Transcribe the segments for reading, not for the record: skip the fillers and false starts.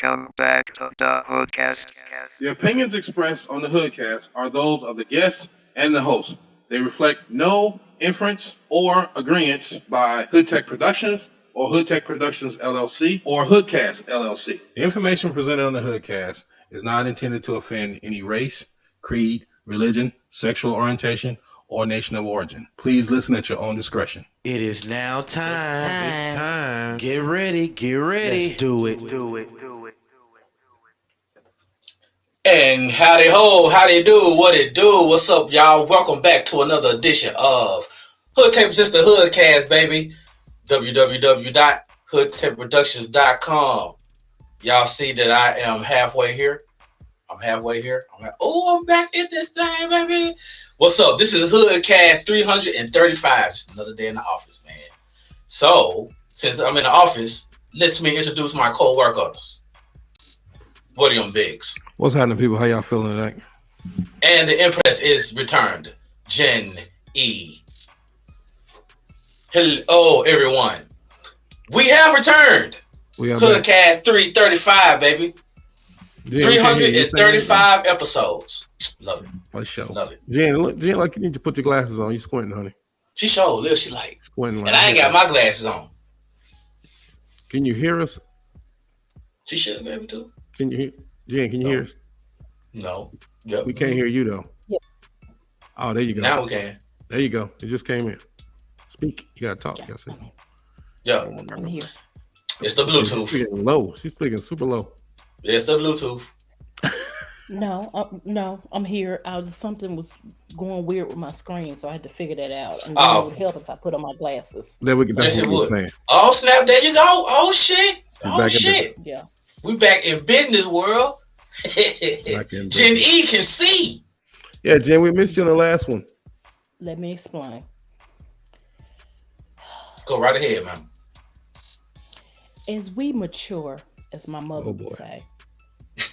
Welcome back to the HoodCast. The opinions expressed on the HoodCast are those of the guests and the host. They reflect no inference or agreement by Hood Tech Productions or Hood Tech Productions LLC or HoodCast LLC. The information presented on the HoodCast is not intended to offend any race, creed, religion, sexual orientation, or nation of origin. Please listen at your own discretion. It is now time. It's time. Get ready. Get ready. Let's do it. And howdy ho, howdy do, what it do, what's up y'all, welcome back to another edition of Hood Tech Presents the HoodCast, baby, www.hoodtechproductions.com. Y'all see that I am halfway here, I'm back in this thing, baby. What's up, this is HoodCast 335, it's another day in the office, man. So, since I'm in the office, let me introduce my co-workers. What are them bigs? What's happening, people? How y'all feeling tonight? And the Empress is returned. Jen E. Hello, everyone. We have returned. HoodCast 335, baby. Jen, 335 episodes. Love it. For sure. Love it. Jen, like you need to put your glasses on. You squinting, honey. She showed. Look, she like. Squinting like. And I ain't got my glasses on. Can you hear us? She should be able to. Can you hear? Jen, can you hear us? No. Yep. We can't hear you though. Yeah. Oh, there you go. Now we can. There you go. It just came in. Speak. You gotta talk. You gotta say. Yeah. I'm here. It's the Bluetooth. She's speaking low. She's speaking super low. Yeah, it's the Bluetooth. No, I'm here. Something was going weird with my screen, so I had to figure that out. And Oh. it would help if I put on my glasses. Then we can. That's Yes, it what we're would. saying. Oh, snap. There you go. Oh, shit. Oh, back in shit. Yeah. We back in business world. Gen E can see. Yeah, Jen, we missed you on the last one. Let me explain. Go right ahead, man. As we mature, as my mother would say,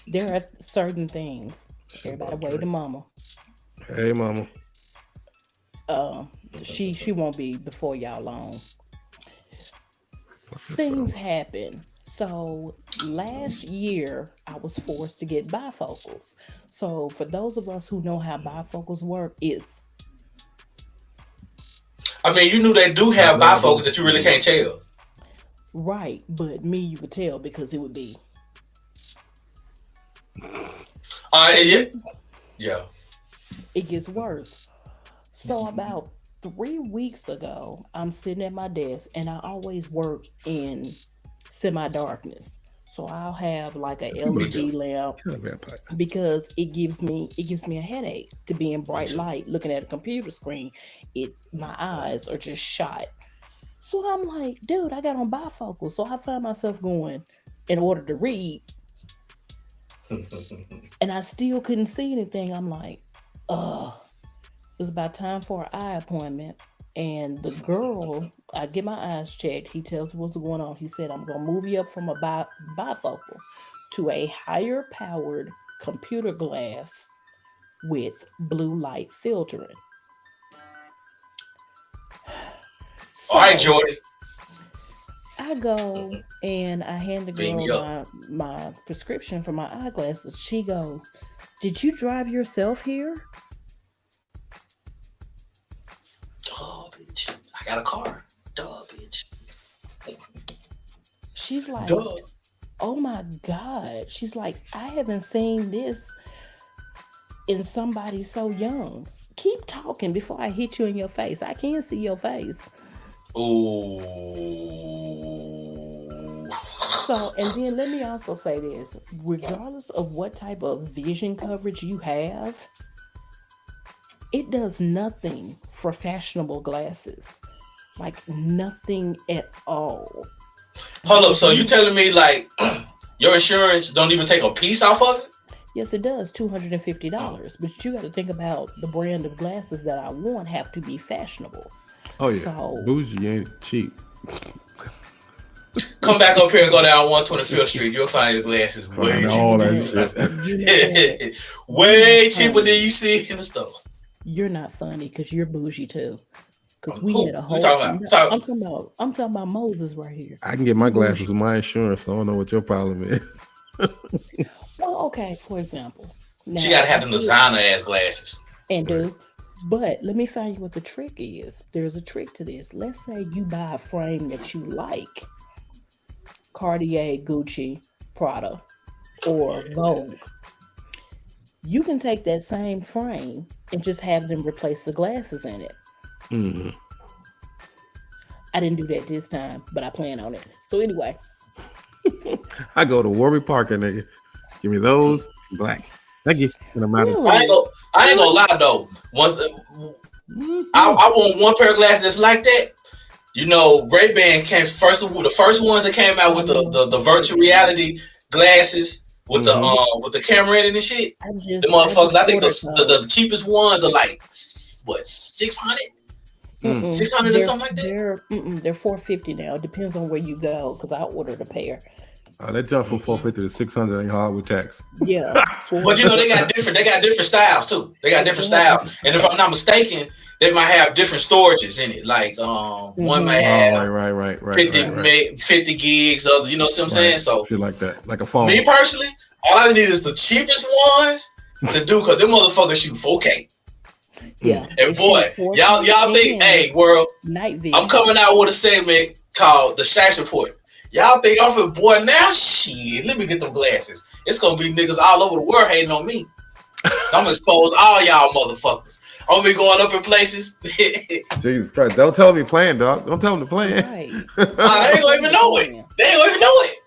there are certain things. Everybody wait a mama. Hey, mama. She won't be before y'all long. Things happen. So last year, I was forced to get bifocals. So for those of us who know how bifocals work, I mean, you knew they do have bifocals that you really can't tell. right, but me, you could tell because it would be. Yeah. It gets worse. So about 3 weeks ago, I'm sitting at my desk, and I always work in semi-darkness. So I'll have like a LED lamp because it gives me a headache to be in bright light looking at a computer screen. My eyes are just shot. So I'm like, dude, I got on bifocals. So I find myself going in order to read, and I still couldn't see anything. I'm like, it was about time for an eye appointment. And the girl, I get my eyes checked. He tells me what's going on. He said, I'm going to move you up from a bifocal to a higher powered computer glass with blue light filtering. All right, Jordy. I go and I hand the girl my prescription for my eyeglasses. She goes, "Did you drive yourself here?" Duh, bitch. I got a car. Duh, bitch. She's like, Duh. "Oh my God." She's like, "I haven't seen this in somebody so young." Keep talking before I hit you in your face. I can't see your face. Ooh. So, and then let me also say this. Regardless of what type of vision coverage you have, it does nothing for fashionable glasses. Like nothing at all. Hold up, so you telling me like your insurance don't even take a piece off of it? Yes, it does, $250. But you got to think about the brand of glasses that I want have to be fashionable. Oh yeah, so, bougie ain't cheap. Come back up here and go down 125th Street. You'll find your glasses way cheaper. Way cheaper than you see in the store. You're not funny because you're bougie too. Because we had a whole. I'm talking about Moses right here. I can get my glasses with my insurance, so I don't know what your problem is. Well, okay, for example, She now gotta have them designer ass glasses. and Right. do, but let me find you what the trick is. There's a trick to this. Let's say you buy a frame that you like, Cartier, Gucci, Prada, or Vogue. You can take that same frame and just have them replace the glasses in it. Hmm. I didn't do that this time, but I plan on it. So anyway, I go to Warwick Park and they give me those black. Thank you. And I'm out of. really, I ain't gonna lie though. Once Mhm. I want one pair of glasses that's like that. You know, Ray Ban came first. The first ones that came out with the virtual reality glasses with the camera in it and shit. The I motherfuckers. just I think ordered those. the cheapest ones are like what 600, Mm. 600 or something like that. They're 450 now. It depends on where you go because I ordered a pair. They jump from 450 to 600 ain't hard with tax. Yeah, But you know they got different styles too. They got different styles, and if I'm not mistaken, they might have different storages in it. Like one might have Right. 50 gigs, other, you know what I'm saying? So shit like that, like a phone. me personally, all I need is the cheapest ones to do because them motherfuckers shoot 4K. Yeah. And boy, y'all think, hey, world, night vision. I'm coming out with a segment called the Shacks Report. Y'all think I'm for boy now? Shit, let me get them glasses. It's gonna be niggas all over the world hating on me. So I'm gonna expose all y'all motherfuckers. I'm gonna be going up in places. Jesus Christ! Don't tell me playing, dog. Don't tell them to play. Right. They ain't gonna even know it. They ain't gonna even know it.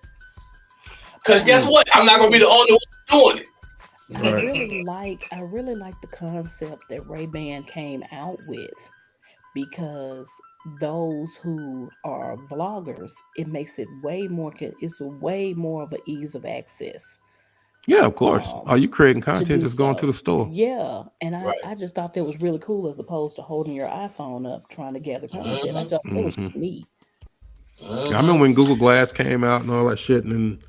Cause guess what? I'm not gonna be the only one doing it. I really like the concept that Ray-Ban came out with because those who are vloggers, it makes it it's a way more of an ease of access. Yeah, of course. Are you creating To content? do Just going to so. the store. Yeah. And Right. I just thought that was really cool as opposed to holding your iPhone up trying to gather content. I Mhm. thought that was Mhm. neat. I remember when Google Glass came out and all that shit, and then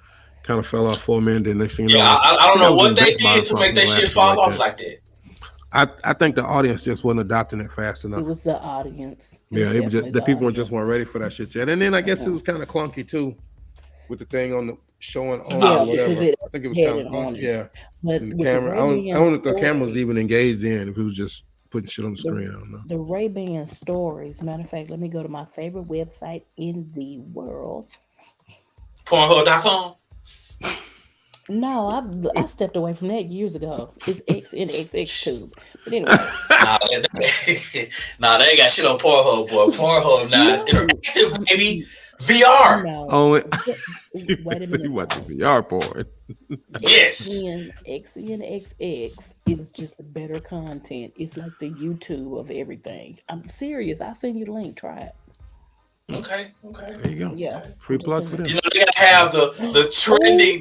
kind of fell off for a minute. Then next thing you know, Yeah, I don't think know was what they Best Buy did to make some that shit glasses fall like off like that. I think the audience just wasn't adopting it fast It enough. was the audience. Yeah, it was just definitely the people audience. just weren't ready for that shit yet. And then I guess it was kind of clunky too, with the thing on the showing on Yeah, or because whatever. it I think it was had kind it of on clunky. it. Yeah, But and the with the camera. I don't Ray-Ban know if the camera was story, even engaged in. If it was just putting shit on the the screen, I don't know. the Ray-Ban stories. Matter of fact, let me go to my favorite website in the world. Pornhub.com. No, I stepped away from that years ago. It's X and XX Tube. But anyway, Nah, they ain't got shit on Pornhub, boy. Pornhub now is no, interactive, baby. VR. no. Oh, it, Wait a so you minute watching though. VR porn? Yes. XNXX is just better content. It's like the YouTube of everything. I'm serious. I'll send you the link. Try it. Okay. There you go. Yeah. Free I'm just plug for saying. them. You know they gotta have the trending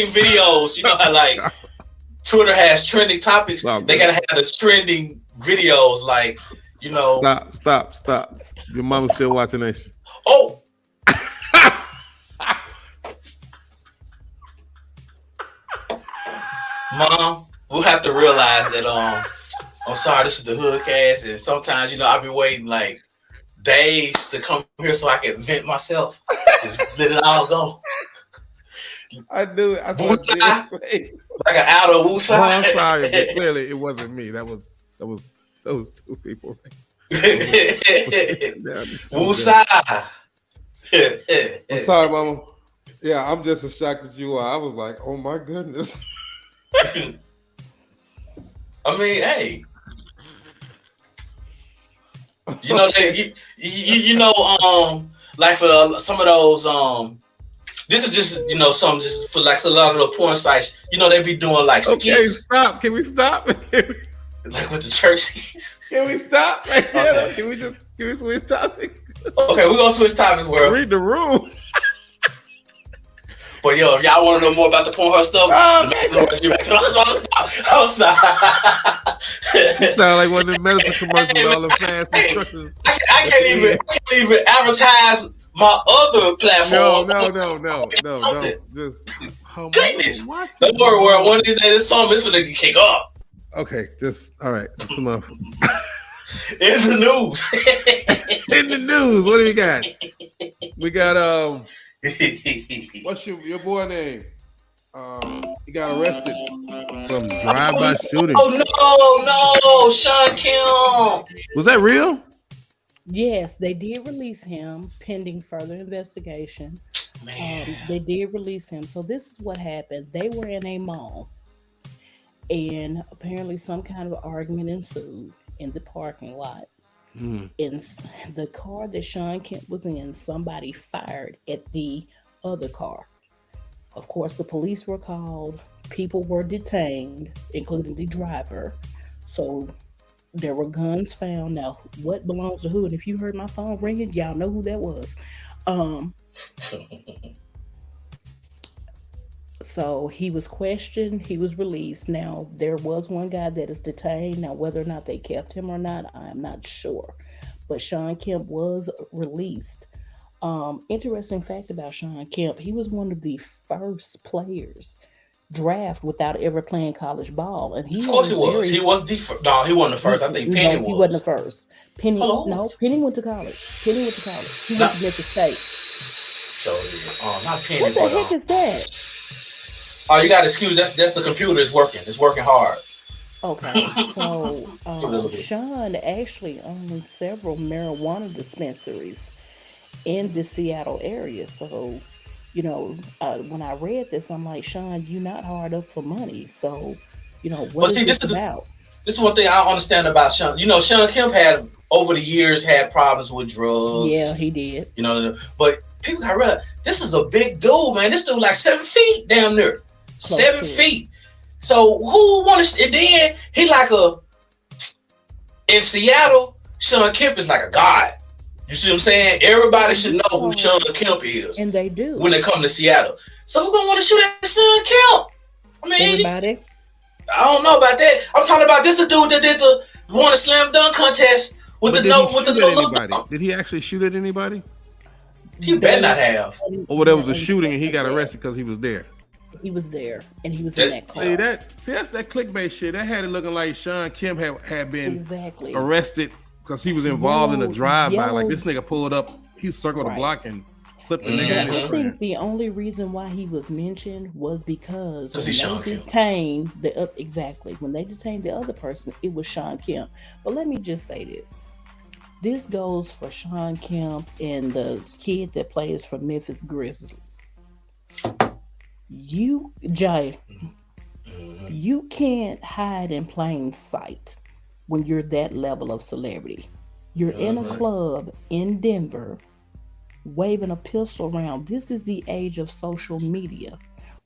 videos. You know how like Twitter has trending topics. Stop, They man. gotta have the trending videos, like you know. Stop. Your mama's still watching that shit. Oh, mom, we'll have to realize that. I'm sorry. This is the HoodCast, and sometimes I be waiting like days to come here so I can vent myself. Just let it all go. I knew it. I saw Woosah, Jim's face. like an out of Oh, I'm woosah. sorry, but clearly it wasn't me. That was those two people. Woosah. I'm sorry, mama. Yeah, I'm just as shocked as you are. I was like, oh my goodness. I mean, hey, you know that like for some of those this is just some just for like a lot of the porn sites, they be doing like Okay, skits stop. Can we stop? Can like with the church skits. we stop right there? Okay. Can we switch topics? Okay, we're gonna switch topics, world. Read the room. But yo, if y'all want to know more about the Pornhub stuff, I'll stop. You sound like one of the medicine commercials with all the fast instructions. I can't even advertise my other platform. No. Don't. Just Goodness. Don't worry, world. One of these days, this song is for to kick off. Okay, just all right. That's enough. In the news. In the news, what do we got? We got what's your boy name? He got arrested from drive-by shooting. Oh no, Sean Kim. Was that real? Yes, they did release him pending further investigation. Man. They did release him. So this is what happened. They were in a mall, and apparently some kind of argument ensued in the parking lot. Mm. In the car that Sean Kemp was in, somebody fired at the other car. Of course, the police were called. People were detained, including the driver. So there were guns found. Now, what belongs to who? And if you heard my phone ringing, y'all know who that was. Um, so he was questioned. He was released. Now, there was one guy that is detained. Now, whether or not they kept him or not, I'm not sure. But Sean Kemp was released. Interesting fact about Sean Kemp, he was one of the first players draft without ever playing college ball, and he Of had course a he was. very He was the first. No, he wasn't the first. I think Penny no, he wasn't the was. first. Penny, Hold on. no, Penny went to college. Penny went to college. He No. went to Memphis State. So not Penny, What the but heck is that? oh, you got to excuse. That's the computer. It's working. It's working hard. Okay, so Give it a little bit. Sean actually owned several marijuana dispensaries in the Seattle area. So, when I read this, I'm like, Sean, you're not hard up for money. So, what But is see, this about? this is one thing I don't understand about Sean. You know, Sean Kemp had over the years had problems with drugs. Yeah, he did. You know, but people got realize this is a big dude, man. This dude like 7 feet damn near. Close 7 to it. feet. So who wanted and then he like in Seattle, Sean Kemp is like a god. You see what I'm saying? Everybody should know who Sean Kemp is And they do. when they come to Seattle. So who gonna want to shoot at Sean Kemp? I mean, Everybody. I don't know about that. I'm talking about this dude that did the won a slam dunk contest with But the did no he with the shoot no at look. anybody? Did he actually shoot at anybody? He better not have. Or there was a shooting and he got arrested because he was there? He was there, and he was in that car. That's that clickbait shit. That had it looking like Sean Kemp had been Exactly. arrested because he was involved in a drive-by. Yellow. Like this nigga pulled up, he circled the Right. block and clipped the nigga in I his think friend. the only reason why he was mentioned was because when he's Sean they Kemp. detained when they detained the other person, it was Sean Kemp. But let me just say this. This goes for Sean Kemp and the kid that plays for Memphis Grizzlies. Jay, you can't hide in plain sight when you're that level of celebrity. You're in a club in Denver waving a pistol around. This is the age of social media.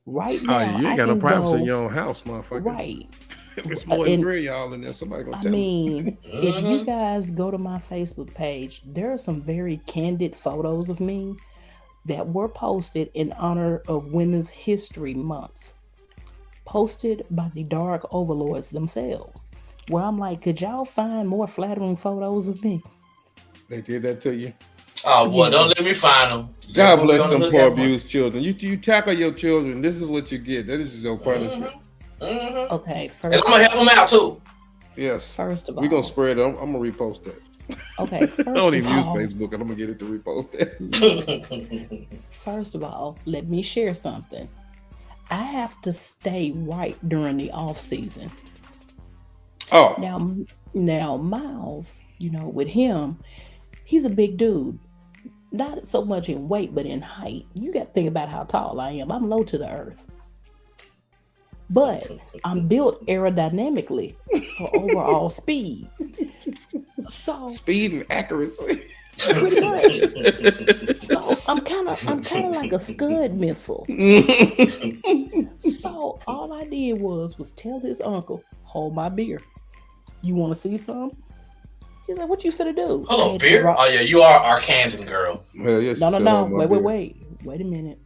Right Oh, now, you I ain't got no can privacy in go, your own house, motherfucker. right. If it's more than And- 3 of y'all in there, somebody gonna I tell me. mean, if you guys go to my Facebook page, there are some very candid photos of me that were posted in honor of Women's History Month, posted by the Dark Overlords themselves. Where I'm like, could y'all find more flattering photos of me? They did that to you. Oh boy, Yeah. don't let me find them. God We'll be bless on the them hook poor at one. abused children. You tackle your children. This is what you get. This is your punishment. Okay, And I'm gonna help them out too. Yes. first of all, We're gonna spread it. I'm gonna repost that. okay, I don't first even of use all, Facebook, and I'm gonna get it to repost that. first of all, let me share something. I have to stay right during the off season. Oh, Now, Miles, with him, he's a big dude. Not so much in weight, but in height. You got to think about how tall I am. I'm low to the earth. But I'm built aerodynamically for overall speed. So speed and accuracy. pretty much. So I'm kind of like a Scud missile. So all I did was tell his uncle, hold my beer. You want to see some? He's like, what you said to do? I Hold on, had to beer? drop- Oh yeah, you are Arkansan girl. Hell yeah, No. Wait a minute.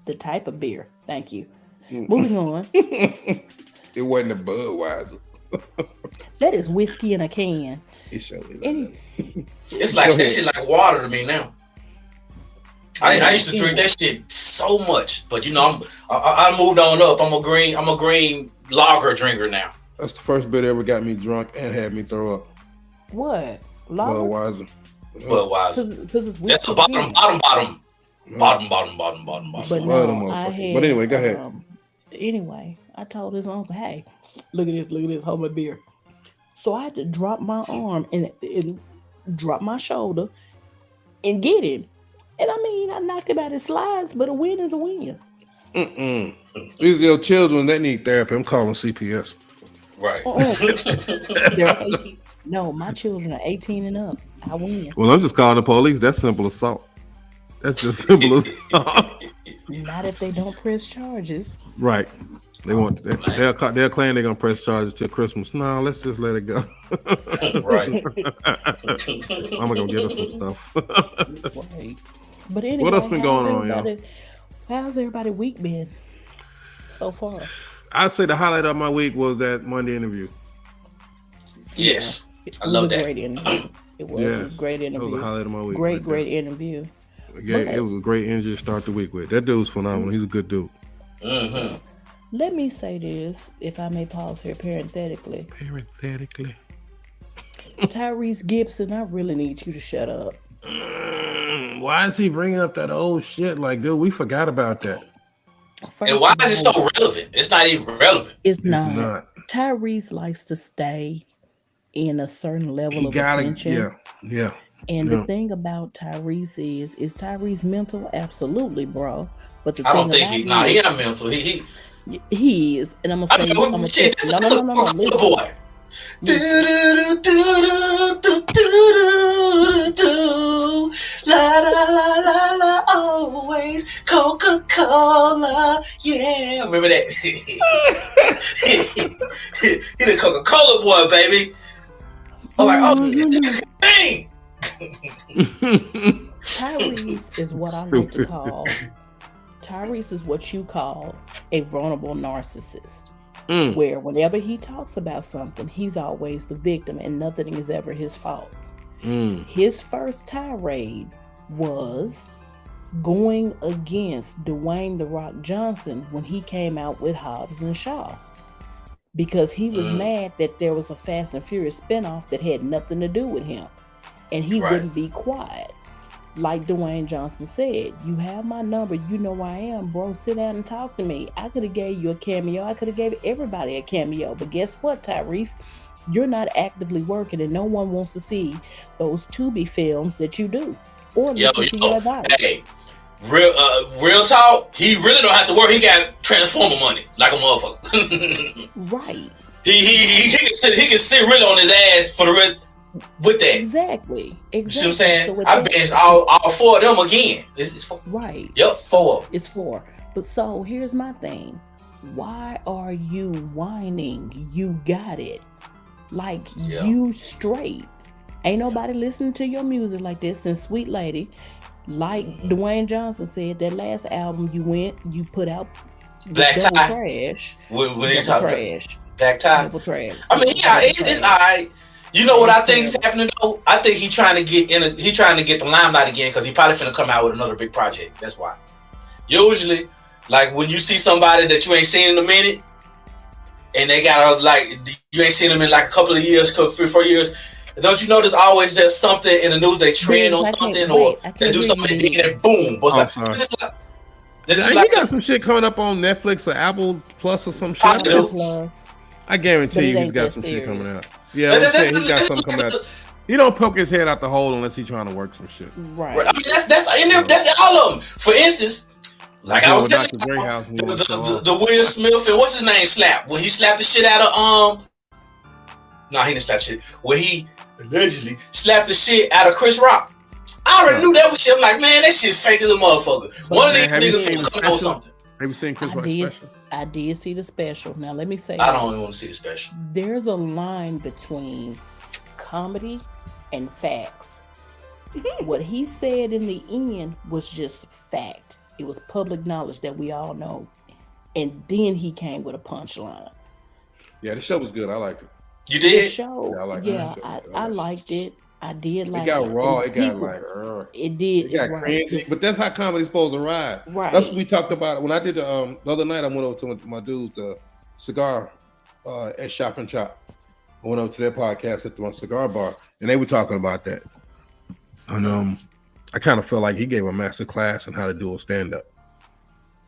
The type of beer. Thank you. Moving on. It wasn't a Budweiser. That is whiskey in a can. It sure is. Any- It's like Go that ahead. shit like water to me now. I used to drink that shit so much, but I moved on up. I'm a green lager drinker now. That's the first bit that ever got me drunk and had me throw up. What? Lager? Budweiser. Budweiser. Because it's That's whiskey. the bottom. Bottom. But Well, them no, I motherfuckers. But had anyway, go ahead. anyway, I told his uncle, hey, look at this, hold my beer. So I had to drop my arm and drop my shoulder and get him. And I mean, I knocked him out his slides, but a win is a win. These little children, they need therapy. I'm calling CPS. Right. They're 18. No, my children are 18 and up. I win. Well, I'm just calling the police. That's simple assault. That's just simple assault. Not if they don't press charges. Right. They'll claim they're gonna press charges till Christmas. No, let's just let it go. Right. I'm gonna go get us some stuff. Right. But anyway, What else been going on, y'all? How's everybody week been so far? I'd say the highlight of my week was that Monday interview. Yes. I It love was a that. great interview. It was a great That was interview. the highlight of my week. Great right there. interview. Yeah, it was a great energy to start the week with. That dude's phenomenal. He's a good dude. Mm-hmm. Let me say this, if I may pause here parenthetically. Parenthetically. Tyrese Gibson, I really need you to shut up. Why is he bringing up that old shit? Like, dude, we forgot about that. First And why of is it all, so relevant? It's not even relevant. It's It's not. not. Tyrese likes to stay in a certain level He of gotta, attention. yeah. And the thing about Tyrese is Tyrese mental? Absolutely, bro. But the I don't thing think about he. him Nah, he is not mental. he is, and I'm gonna I say, mean, I'm gonna shit. say, This no, is no, no, no, no, a listen, boy. La la la la la, always Coca-Cola, yeah. Remember that? He the Coca-Cola boy, baby. I'm like, oh, dang. Tyrese is what I like to call. Tyrese is what you call a vulnerable narcissist. Where whenever he talks about something, he's always the victim and nothing is ever his fault. His first tirade was going against Dwayne "The Rock" Johnson when he came out with Hobbs and Shaw. Because he was mad that there was a Fast and Furious spinoff that had nothing to do with him. And he wouldn't be quiet. Like Dwayne Johnson said, you have my number, you know where I am, bro. Sit down and talk to me. I could have gave you a cameo. I could have gave everybody a cameo. But guess what, Tyrese? You're not actively working and no one wants to see those Tubi films that you do. Or listen to your advice. Hey, real talk, he really don't have to work. He got Transformer money like a motherfucker. Right. He can sit really on his ass for the rest with that. Exactly. You see what I'm saying? So I binged all four of them again. This is four. Right. Yep, 4. It's 4. But so here's my thing. Why are you whining? You got it. Like you straight. Ain't nobody listening to your music like this. And Sweet Lady, like Dwayne Johnson said, that last album you put out Black double Tie. Trash. When Double you talk trash. Black Tie. Double trash. I mean, yeah, it's all right. You know what I think is happening though? I think he trying to get the limelight again because he probably finna come out with another big project. That's why. Usually, like when you see somebody that you ain't seen in a minute, and they got you ain't seen them in like a couple of years, 3-4 years. Don't you know there's always just something in the news they trend on something or they do something and then boom. What's up? You got some shit coming up on Netflix or Apple Plus or some shit. I guarantee you he's got some shit coming out. Yeah, he got something coming out. He don't poke his head out the hole unless he's trying to work some shit. Right. I mean that's in there. That's all of them. For instance, like I was telling you, the Will Smith and what's his name slap when he slapped the shit out of No, he didn't slap shit. When he allegedly slapped the shit out of Chris Rock. I already knew that was shit. I'm like, man, that shit fake as a motherfucker. One of these niggas finna come out with something. Have you seen Chris Rock's special? I did see the special. Now let me say I don't even want to see the special. There's a line between comedy and facts. What he said in the end was just fact. It was public knowledge that we all know. And then he came with a punchline. Yeah, the show was good. I liked it. You did? The show, I liked it. I did like it. It got raw. It got it did. It got crazy. But that's how comedy's supposed to ride. Right. That's what we talked about. When I did the other night, I went over to my dudes, the cigar at Shop and Chop. I went over to their podcast at the cigar bar, and they were talking about that. And I kind of felt like he gave a master class on how to do a stand-up.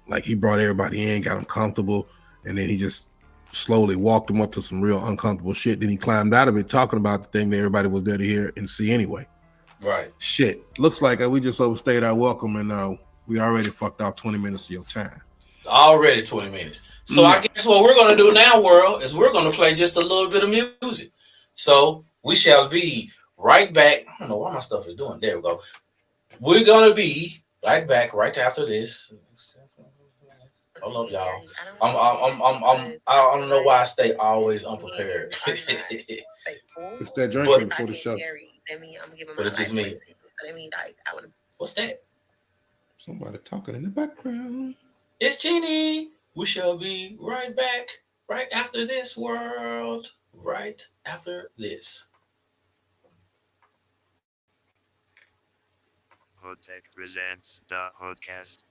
Like he brought everybody in, got them comfortable, and then he just slowly walked them up to some real uncomfortable shit. Then he climbed out of it talking about the thing that everybody was there to hear and see anyway. Right. Shit. Looks like we just overstayed our welcome and we already fucked out 20 minutes of your time. Already 20 minutes. So I guess what we're going to do now, world, is we're going to play just a little bit of music. So we shall be right back. I don't know why my stuff is doing. There we go. We're going to be right back right after this. Hold up, y'all. I don't know why I stay always unprepared. It's that drinking before the show. But it's just me. What's that? Somebody talking in the background. It's Jeannie. We shall be right back right after this, world. Right after this. HoodTech presents the HoodCast.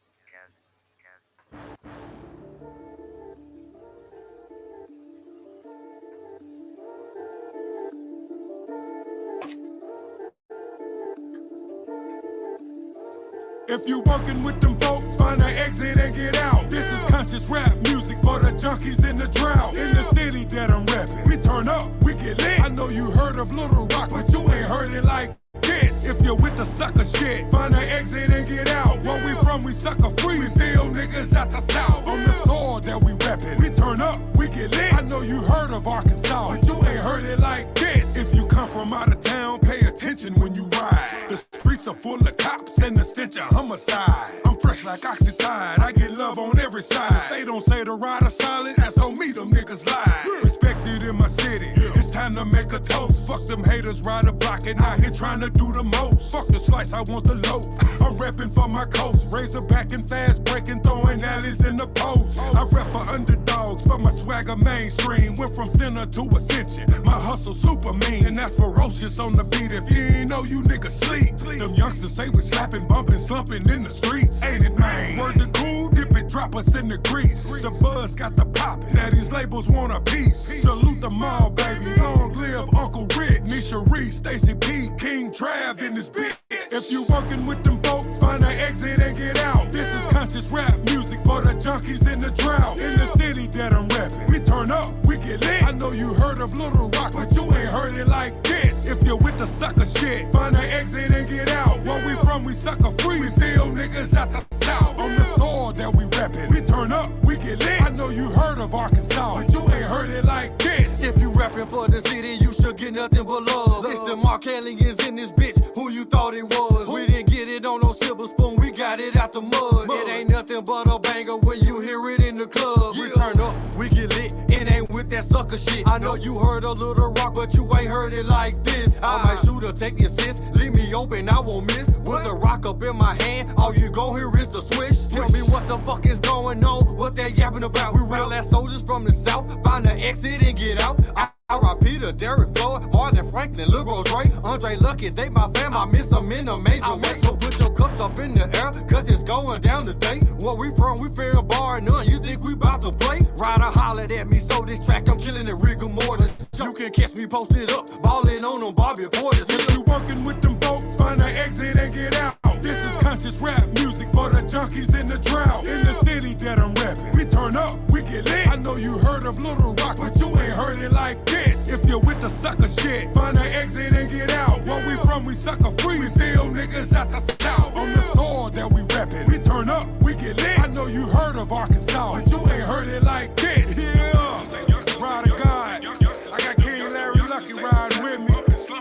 If you working with them folks, find an exit and get out. This is conscious rap music for the junkies in the drought. In the city that I'm rapping, we turn up, we get lit. I know you heard of Little Rock, but you ain't heard it like this. If you're with the sucker shit, find an exit and get out. Where we from, we sucker free. We feel niggas out the south. On the soil that we rapping, we turn up, we get lit. I know you heard of Arkansas, but you ain't heard it like this. If you come from out of town, pay attention when you ride. The streets are full of cops and the stench of homicide. I'm fresh like Oxytide, I get love on every side. If they don't say the rider solid, that's on me, them niggas lie. Respected in my city, it's time to make a toast. Fuck them haters, ride a block and out here trying to do the most. Fuck the slice, I want the loaf. I'm repping for my coast, razor back and fast breaking, throwing alleys in the post. I rep for underdogs, but my swagger mainstream. Went from center to ascension, my hustle super mean, and that's ferocious on the beat. If you ain't know, you niggas sleep. Them youngsters say we slapping, bumping, slumping in the streets. Ain't it, man? Word to cool, dip it, drop us in the grease. The buzz got the poppin', now these labels want a piece. Salute them all, baby. Long live Uncle Rick, Nisha Reese, Stacy P, King Trav in this bitch. If you working with them folks, find an exit and get out. This is conscious rap music for the junkies in the drought. In the city that I'm rapping, we turn up, we get lit. I know you heard of Little Rock, but you ain't heard it like this. If you're with the sucker shit, find an exit and get out. Where we from, we sucker free. We feel niggas out the south. On the soil that we rapping, we turn up, we get lit. I know you heard of Arkansas, but you ain't heard it like this. If you rapping for the city, you should get nothing but love. It's the Mark Aliens in this bitch, who you thought it was. We didn't get it on no silver spoon, we got it out the mud. It ain't nothing but a banger when you hear it in the club. We turn up, we get lit, it ain't with that sucker shit. I know you heard a Little Rock, but you ain't heard it like this. I might shoot or take the assist, leave me open, I won't miss. With the rock up in my hand, all you gon' hear is the swish. Tell me what the fuck is going on, what they yapping about. We real ass soldiers from the south, find the exit and get out. R.I.P. to Derek Floyd, Martin Franklin, Lil Rose Ray, Andre Lucky, they my fam, I miss them in a major way. So put your cups up in the air, cause it's going down today. Where we from, we fair bar none, you think we bout to play? Ryder hollered at me, so this track I'm killing it rigor mortis. You can catch me posted up, ballin' on them Bobby Porters. If you working with them folks, find an exit and get out. This is conscious rap music for the junkies in the drought. In the city that I'm rapping, we turn up, we get lit. I know you heard of Little Rock, but you ain't heard it like this. If you're with the sucker shit, find an exit and get out. Where we from, we sucker free. We feel niggas out the south. On the soil that we rapping, we turn up, we get lit. I know you heard of Arkansas, but you ain't heard it like this. Yeah, ride a God. I got King Larry Lucky riding with me.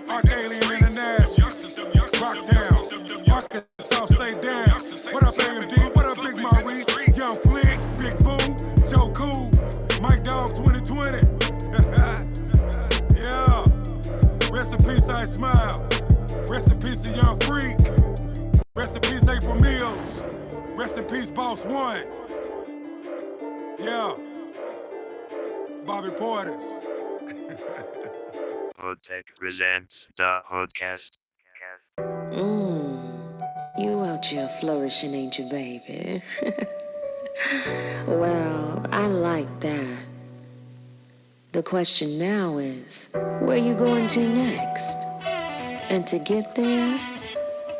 Arcadian International, Rocktown, Arkansas, stay down. What up, AMD? What up, Big Maurice? Young Flick, Big Boo, Joe Cool, Mike Dog 2020. Yeah. Rest in peace, I Smile. Rest in peace to Young Freak. Rest in peace, April Mills. Rest in peace, Boss One. Yeah. Bobby Porters. HoodTech presents the HoodCast. You out here flourishing, ain't you, baby? Well, I like that. The question now is, where you going to next? And to get there,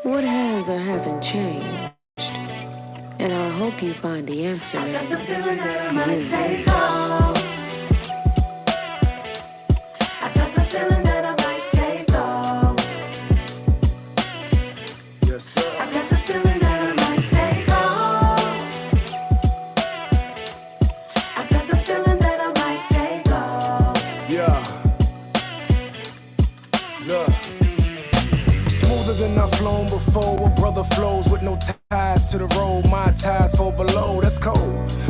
What has or hasn't changed? And I hope you find the answer I got in the feeling that I might you. take off. I got the feeling that I might take off. Yes, sir. I got the feeling that I might take off. I got the feeling that I might take off. Yeah. Look. Smoother than I've flown before. A brother flows with no ties to the road. My ties fall below. That's cold.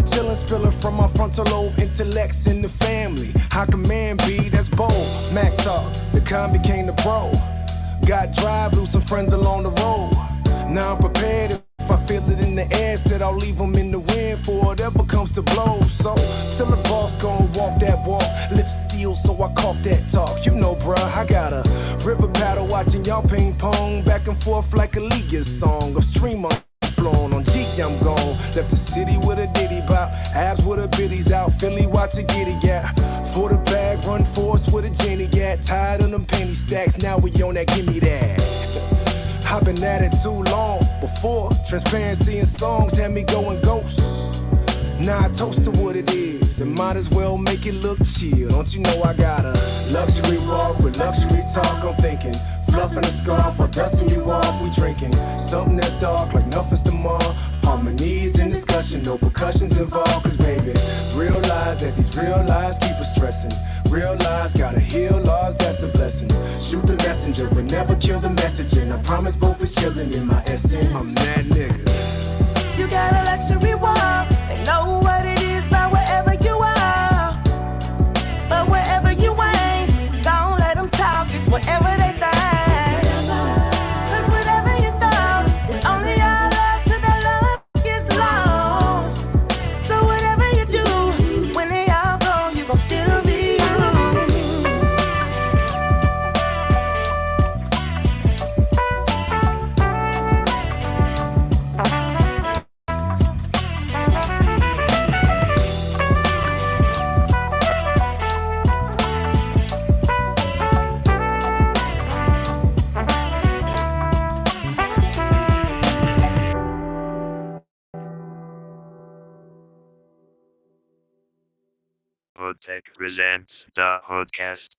Chillin', spillin' from my frontal lobe. Intellects in the family. How can man be? That's bold. Mac talk. The con became the bro. Got drive, lose some friends along the road. Now I'm prepared. If I feel it in the air, said I'll leave them in the wind for whatever comes to blow. So, still a boss, gon' walk that walk. Lips sealed, so I caught that talk. You know, bruh, I got a river paddle watching y'all ping pong. Back and forth like a Leah song. Upstream on flown on G, I'm gone. Left the city with a ditty bop. Abs with a biddies out. Philly watch a giddy gap. For the bag, run force with a Jenny gat. Tired of them penny stacks, now we on that, give me that. I've been at it too long. Before, transparency in songs had me going ghost. Now I toast to what it is, and might as well make it look chill. Don't you know I got a luxury walk with luxury talk? I'm thinking, fluffing a scarf or dusting you off. We drinking something that's dark like nothing's tomorrow. Harmonies in discussion, no percussions involved. Cause baby, realize that these real lies keep us stressing. Real lies gotta heal laws, that's the blessing. Shoot the messenger, but never kill the messenger. And I promise both is chilling in my essence. I'm that nigga. You got a luxury walk. They know what it is by wherever you are. But wherever you ain't, don't let them talk. It's whatever they think. Cause whatever you thought, it's only your love till that love gets lost. So whatever you do, when they all go, you gon' still be HoodTech presents the HoodCast.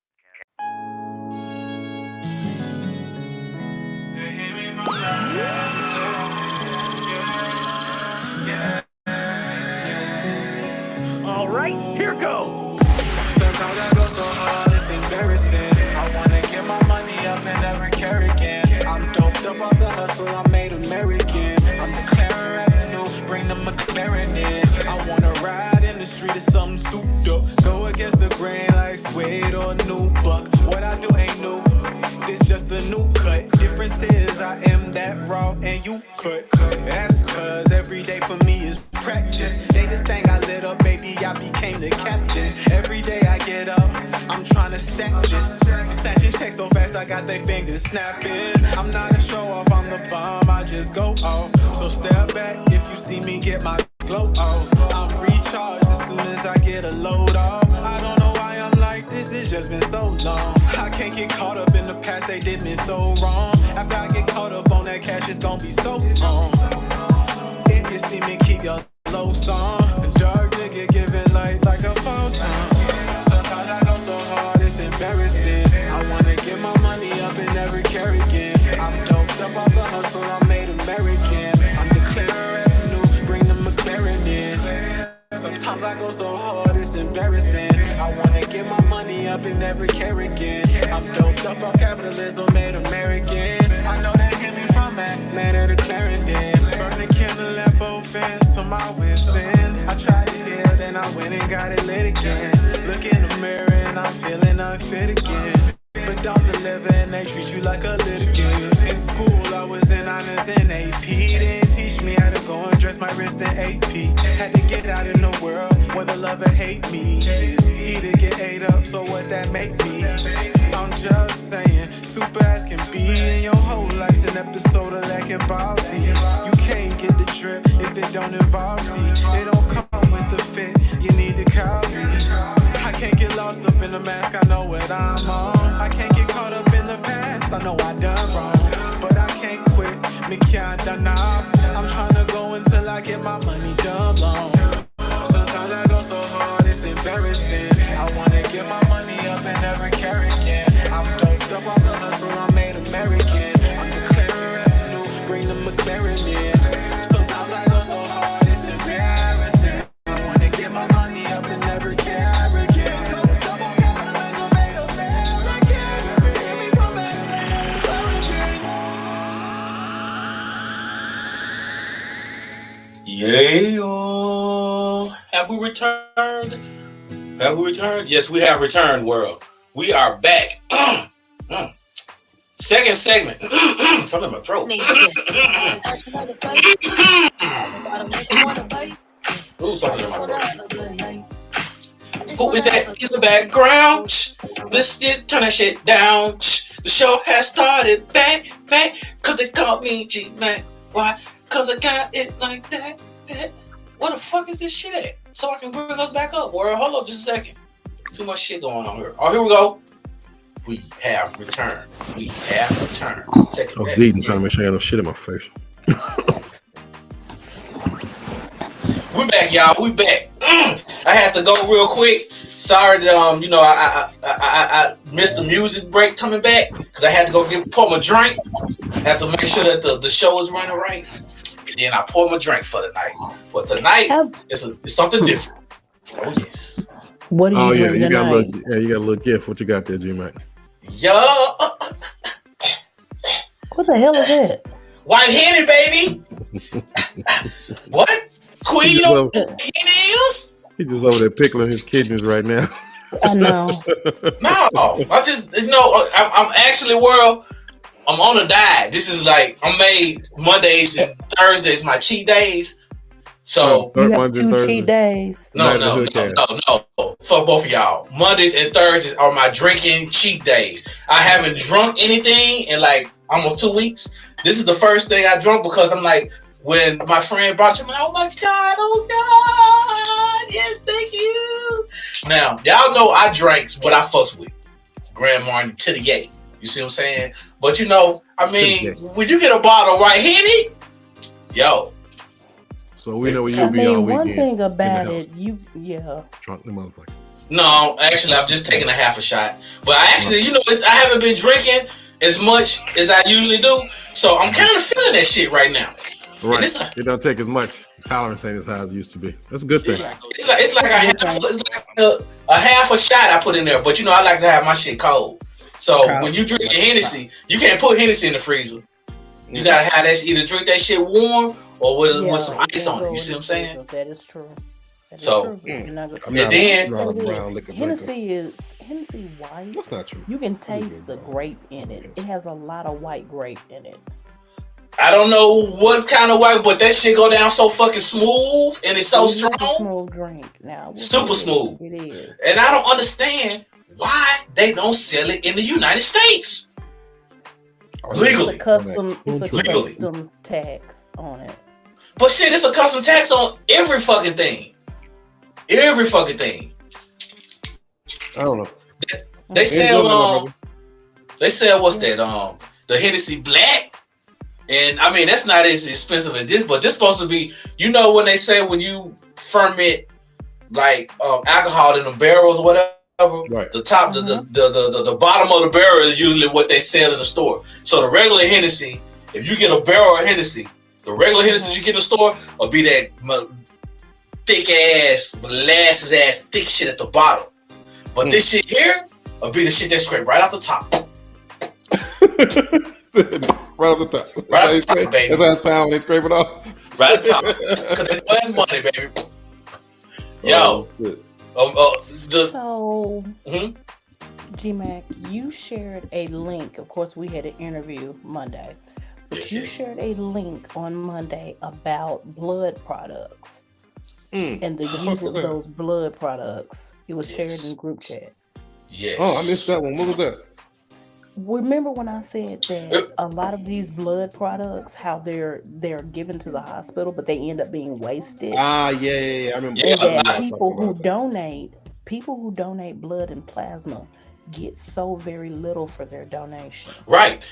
All right, here goes. Sometimes I go so hard, it's embarrassing. I wanna get my money up and never care again. I'm doped up off the hustle, I'm made American. I'm declaring revenue, bring the McLaren in. I wanna ride in the street of something souped up. Go against the grain like suede or new buck. What I do ain't new, this just a new cut. Difference is I am that raw and you cut. That's cause every day for me is practice. They this thing I lit up, baby, I became the captain. Every day I get up, I'm trying to stack this. Snatching checks so fast I got they fingers snapping. I'm not a show off, I'm the bomb, I just go off. So step back if you see me get my glow off. I'm recharged as soon as I get a load off. I don't know why I'm like this, it's just been so long. I can't get caught up in the past, they did me so wrong. After I get caught up on that cash, it's gonna be so long. If you see me, keep your low song. A dark nigga giving light like a photon. Sometimes I go so hard, it's embarrassing. I wanna get my money up and never care again. I'm doped up off the hustle, I'm made American. I'm declaring revenue, bring the McLaren in. Sometimes I go so hard, it's embarrassing. I wanna get my money up and never care again. I'm doped up off capitalism, made American. I know they hear me from Atlanta to Clarendon. Burn the candle at both ends to my wits end. I tried it here, then I went and got it lit again. Look in the mirror and I'm feeling unfit again. But don't deliver and they treat you like a litigant. In school I was in honors and AP. Didn't teach me how to go and dress my wrist in AP. Had to get out in the world, whether love or hate me is either get ate up, so what that make me? I'm just saying, super ass can be. And your whole life's an episode of lacking ballsy. You can't get the drip if it don't involve tea. It don't come with the fit, you need the calorie. I can't get lost up in the mask, I know what I'm on. I can't get caught up in the past, I know I done wrong. But I can't quit, Me can't enough. I'm tryna go until I get my money double. Sometimes I go so hard, it's embarrassing. I wanna get my money up and never carry again. I'm doped up on the hustle, I'm made American. I'm declaring revenue, bring the McLaren in. Sometimes I go so hard, it's embarrassing. I wanna get my money up and never carry again. Doped up on the hustle, made American. Hear me from Yeah. Have we returned? Have we returned? Yes, we have returned, world. We are back. Second segment. Something in my throat. Ooh, something in my throat. Who is that in the background? This shit, turn that shit down. The show has started back, cause they call me G-Mac. Why? Cause I got it like that. What the fuck is this shit at? So I can bring us back up. World, hold up just a second. Too much shit going on here. Oh, here we go. We have returned. Second I was eating, trying to make sure I had no shit in my face. We back, y'all. We back. I had to go real quick. Sorry that I missed the music break coming back because I had to go pour my drink. I have to make sure that the show is running right. Then I pour my drink for the night. But tonight it's something different. Oh yes. What are you drinking tonight? You got a little gift. What you got there, G-Mac? Yo. What the hell is that? White Henny, baby. What? Queen of Hennies? He's just over there pickling his kidneys right now. I know. No, I just I'm actually world. I'm on a diet. This is like I'm made Mondays and Thursdays my cheat days. So you have 2 cheat days. No. Fuck both of y'all. Mondays and Thursdays are my drinking cheat days. I haven't drunk anything in like almost 2 weeks. This is the first thing I drunk because I'm like, when my friend brought you, I'm like, oh my God, yes, thank you. Now, y'all know I drank what I fucks with. Grand Martin to the yay. You see what I'm saying? But when you get a bottle right Henny, yo. So we know where you'll be all weekend. One thing about it, drunk the motherfucker. No, actually, I've just taken a half a shot. But I haven't been drinking as much as I usually do. So I'm kind of feeling that shit right now. Right. It don't take as much. Tolerance ain't as high as it used to be. That's a good thing. It's like a half a shot I put in there. But I like to have my shit cold. So when you drink Hennessy, you can't put Hennessy in the freezer. You gotta have that, either drink that shit warm or with some ice on it. You see what I'm saying? That is true. Hennessy is white. That's not true. You can taste the grape in it. It has a lot of white grape in it. I don't know what kind of white, but that shit go down so fucking smooth and it's so strong. Smooth drink now. Super smooth. It is. And I don't understand why they don't sell it in the United States. Legally. It's a customs tax on it. But shit, it's a custom tax on every fucking thing. Every fucking thing. I don't know. They sell what's that? The Hennessy Black. And that's not as expensive as this, but this supposed to be, when they say when you ferment like alcohol in the barrels or whatever, right. The top, the bottom of the barrel is usually what they sell in the store. So the regular Hennessy, if you get a barrel of Hennessy, the regular Hennessy you get in the store will be that thick ass, molasses ass, thick shit at the bottom. But this shit here will be the shit that scrape right off the top. Right off the top. Right off the top, baby. That's how it sounds when they scrape it off. Right off the top. Because they know money, baby. Yo. G-Mac, you shared a link. Of course, we had an interview Monday. But you shared a link on Monday about blood products. And the use of those blood products. It was shared in the group chat. Yes. Oh, I missed that one. What was that? Remember when I said that a lot of these blood products, how they're given to the hospital, but they end up being wasted? Ah, yeah. I remember. And that people who donate blood and plasma get so very little for their donation. Right.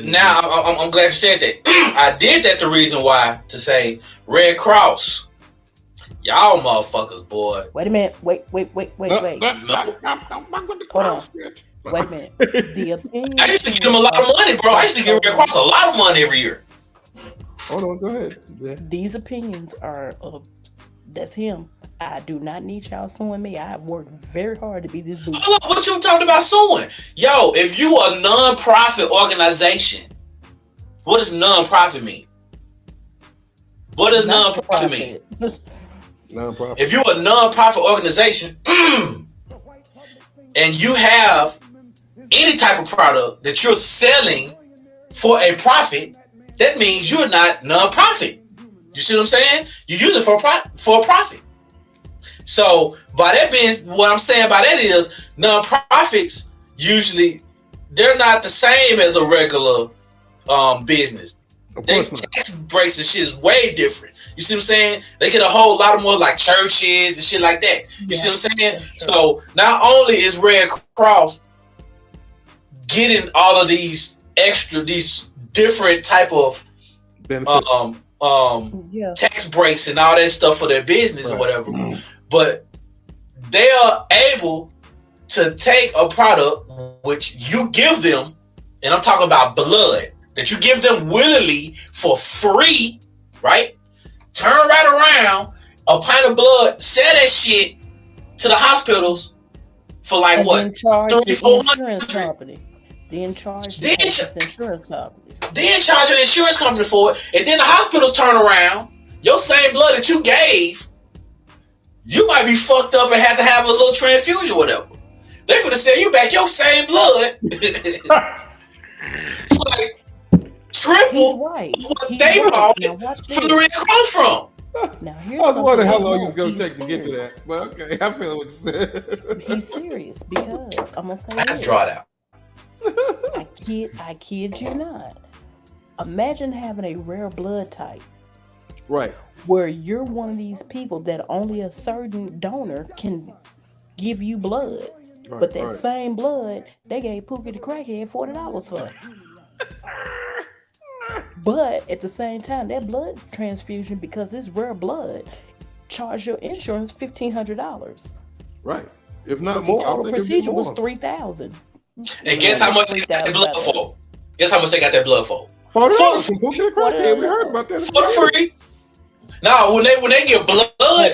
Now I'm glad you said that. I did that the reason why to say Red Cross. Y'all motherfuckers, boy. Wait a minute. Wait. Hold on. Wait a minute. The opinion. I used to give them a lot of money, bro. I used to give Red Cross a lot of money every year. Hold on, go ahead. Yeah. These opinions are of that's him. I do not need y'all suing me. I have worked very hard to be this boost. Hold on, what you talking about suing? Yo, if you a non-profit organization, what does non-profit mean? What does non-profit mean? Non-profit. If you're a non-profit organization and you have any type of product that you're selling for a profit, that means you're not non-profit. You see what I'm saying? You use it for a profit. So by that being, what I'm saying by that is non-profits usually they're not the same as a regular business. Their tax breaks and shit is way different. You see what I'm saying? They get a whole lot of more like churches and shit like that. You see what I'm saying? Sure. So not only is Red Cross getting all of these different type of tax breaks and all that stuff for their business or whatever, but they are able to take a product which you give them, and I'm talking about blood, that you give them willingly for free, right? Turn right around, a pint of blood, sell that shit to the hospitals for like and what? Then charge the insurance company. Then charge the insurance company for it, and then the hospitals turn around. Your same blood that you gave, you might be fucked up and have to have a little transfusion or whatever. They finna send you back your same blood. It's like triple what they bought from the Red Cross from. Now, I was wondering how long it's going to take to get to that. But okay, I feel what you said. He's serious because I'm going to say I can draw it out. I kid you not. Imagine having a rare blood type. Right. Where you're one of these people that only a certain donor can give you blood. Right, but that same blood, they gave Pookie the crackhead $40 for it. But at the same time, that blood transfusion, because it's rare blood, charge your insurance $1,500. Right. If not more, the total procedure was $3,000. And guess how much they got that blood for? Guess how much they got that blood for? $40. We heard about that. For free. No, when they get blood is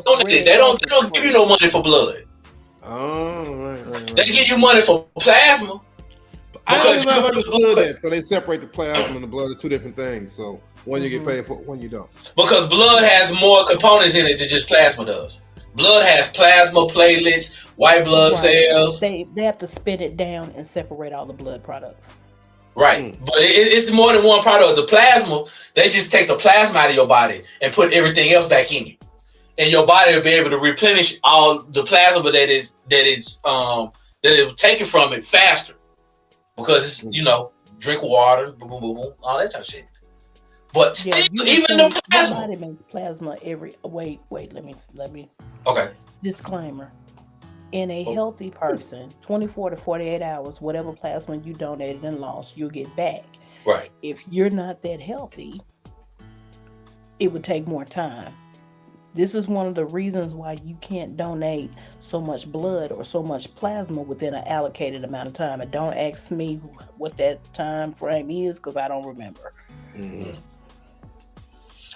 donated. They don't give you no money for blood. Oh, right. They give you money for plasma. I don't know about the blood, so they separate the plasma and the blood are two different things. So one you get paid for, one you don't. Because blood has more components in it than just plasma does. Blood has plasma, platelets, white blood cells. They have to spit it down and separate all the blood products. Right, but it's more than one product. The plasma, they just take the plasma out of your body and put everything else back in you, and your body will be able to replenish all the plasma that is taken from it faster, because it's, drink water, boom, boom, boom, boom, all that type of shit. But still, even the plasma. Your body makes plasma every. Wait. Let me. Okay. Disclaimer. In a healthy person, 24 to 48 hours, whatever plasma you donated and lost, you'll get back. Right. If you're not that healthy, it would take more time. This is one of the reasons why you can't donate so much blood or so much plasma within an allocated amount of time. And don't ask me what that time frame is, because I don't remember. Mm-hmm.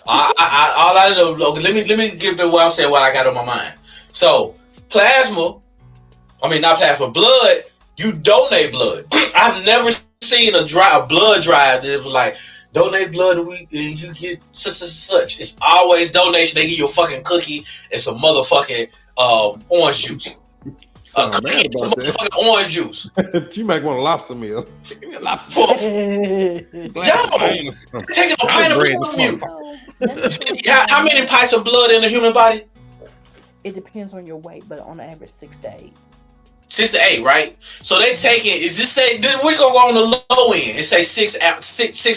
All I know. Let me give it what I'm saying. What I got on my mind. So plasma. I mean, not plasma, blood, you donate blood. I've never seen a blood drive that was like, donate blood and you get such. It's always donation. They give you a fucking cookie and some motherfucking orange juice. Motherfucking orange juice. You might want a lobster meal. Yo, taking a pint of blood from you. How many pints of blood in the human body? It depends on your weight, but on average 6 to 8. 6 to 8, right? So they taking, is this say, we're gonna go on the low end and say 6